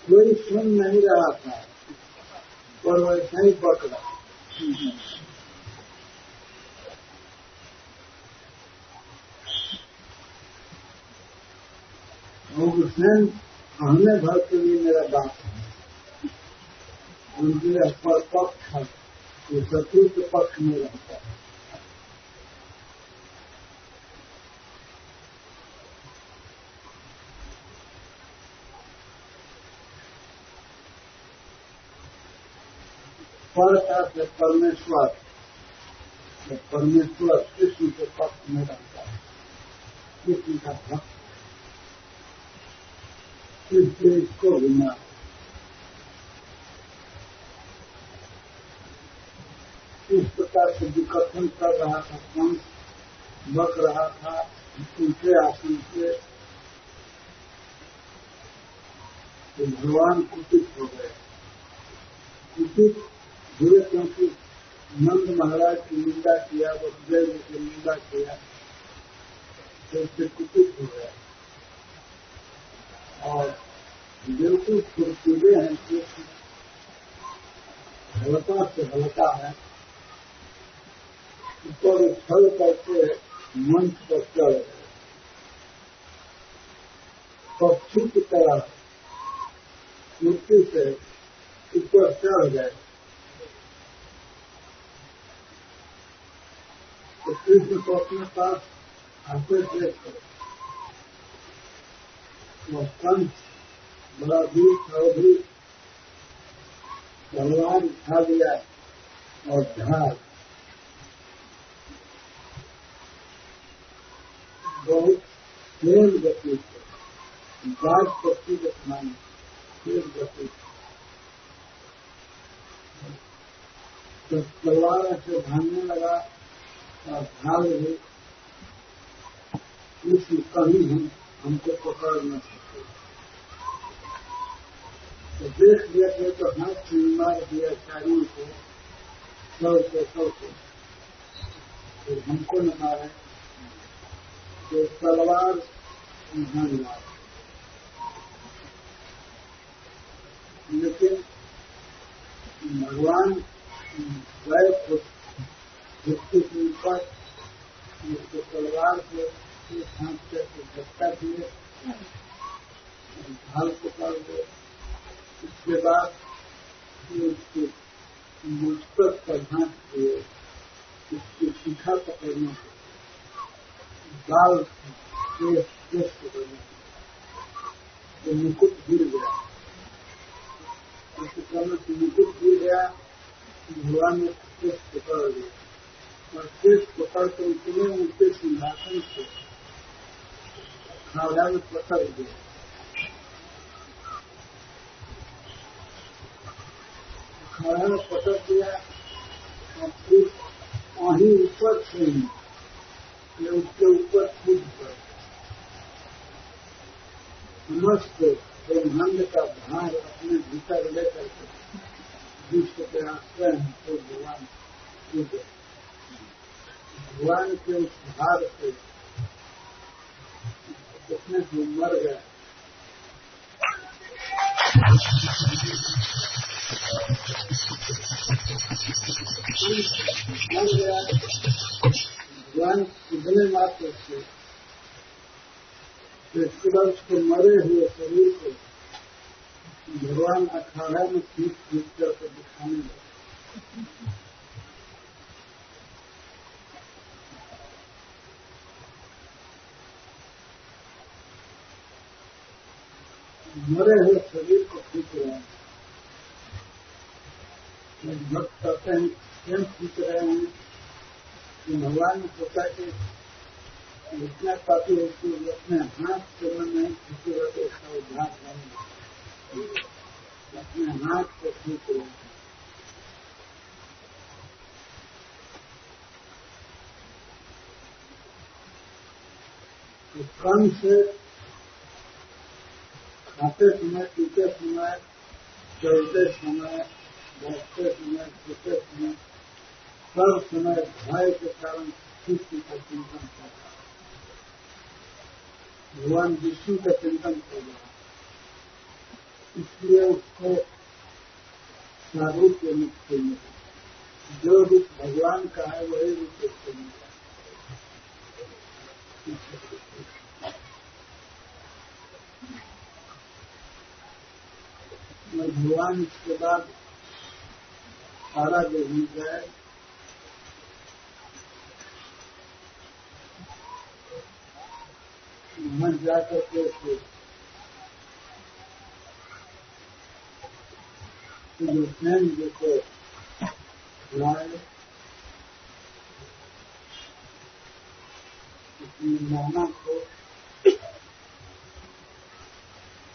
कोई सुन नहीं रहा था और वैसा ही पकड़ा। हुसैन कहने भर के लिए मेरा बात है, उनके पर पक्ष है, वो शत्रु के पक्ष में रहता है। पर से परमेश्वर, परमेश्वर कृष्ण के पक्ष में रहता है, कृष्ण का भक्त, इसको बिना इस प्रकार से विकथन कर रहा था, कंस बक रहा था उनके आसन से, तो भगवान कुपित हो गए। कुपित हुए क्योंकि नंद महाराज की निंदा किया, वसुदेव की निंदा किया, तो उससे कुपित हो गया। और बिल्कुल फुर्तीले हैं, हल्का से हल्का है, ऊपर उछल करके मंच पर चढ़ गए, पक्षी की तरह फुर्ती से ऊपर चढ़ गए। तो कृष्ण को अपने पास आते थे वो कंस बड़ा वीर चौधरी तलवार उठा दिया और झाड़ बहुत तेज गति से बाज पक्षी के समान तेज गति तो तलवार ऐसे भागने लगा और भाग भी इसलिए कहीं हमको पकड़ न सकते। तो देख लिया गया तो हाथ से मार दिया चारों को सौ को तो हमको न मारे तो तलवार यहाँ मारे। लेकिन भगवान गए तो जिसके ऊपर उसको तलवार को हाथ से झटका दिए ढाल पकड़ गए। उसके बाद उसके मुस्तर पर हाथ दिए उसकी शिखा पकड़ने को बाल केस पकड़ने तो मुकुट गिर गया। उसके कारण से मुकुट गिर गया भगवान ने केस पकड़ लिया और केस पकड़ कर इतने ऊंचे सिंहासन से खावड़ा में पकड़ दिया। खावड़ा में पकड़ दिया और फिर वहीं ऊपर से उसके ऊपर कूद कर समस्त ब्रह्मांड का भार अपने भीतर लेकर के विश्व के आश्रय हैं तो भगवान कूदे। भगवान के उस भार से कितने जो मर गए भगवान कूदने मात्र से इसके बाद उसको मरे हुए शरीर को भगवान अखाड़ा में खींच करके दिखाने लगे। मरे हुए शरीर को खींच रहे हैं। भक्त कहते हैं क्यों खींच रहे हैं कि भगवान ने सोचा कि इतना पापी है कि अपने हाथ से मन नहीं खींचेगा तो इसका उद्धार करेंगे। अपने हाथ को खींच रहे हैं। तो कम से खाते समय पीते समय चलते समय बैठते समय सोते समय सब समय भय के कारण किसी का चिंतन कर रहा। भगवान विष्णु का चिंतन कर रहा इसलिए उसको स्वरूप मुक्त मिला। जो रूप भगवान का है वही रूप उसको मिला। भगवान इसके बाद सारा जो मिल जाए वहां जाकर के स्वयं देखो लाए अपनी नाना को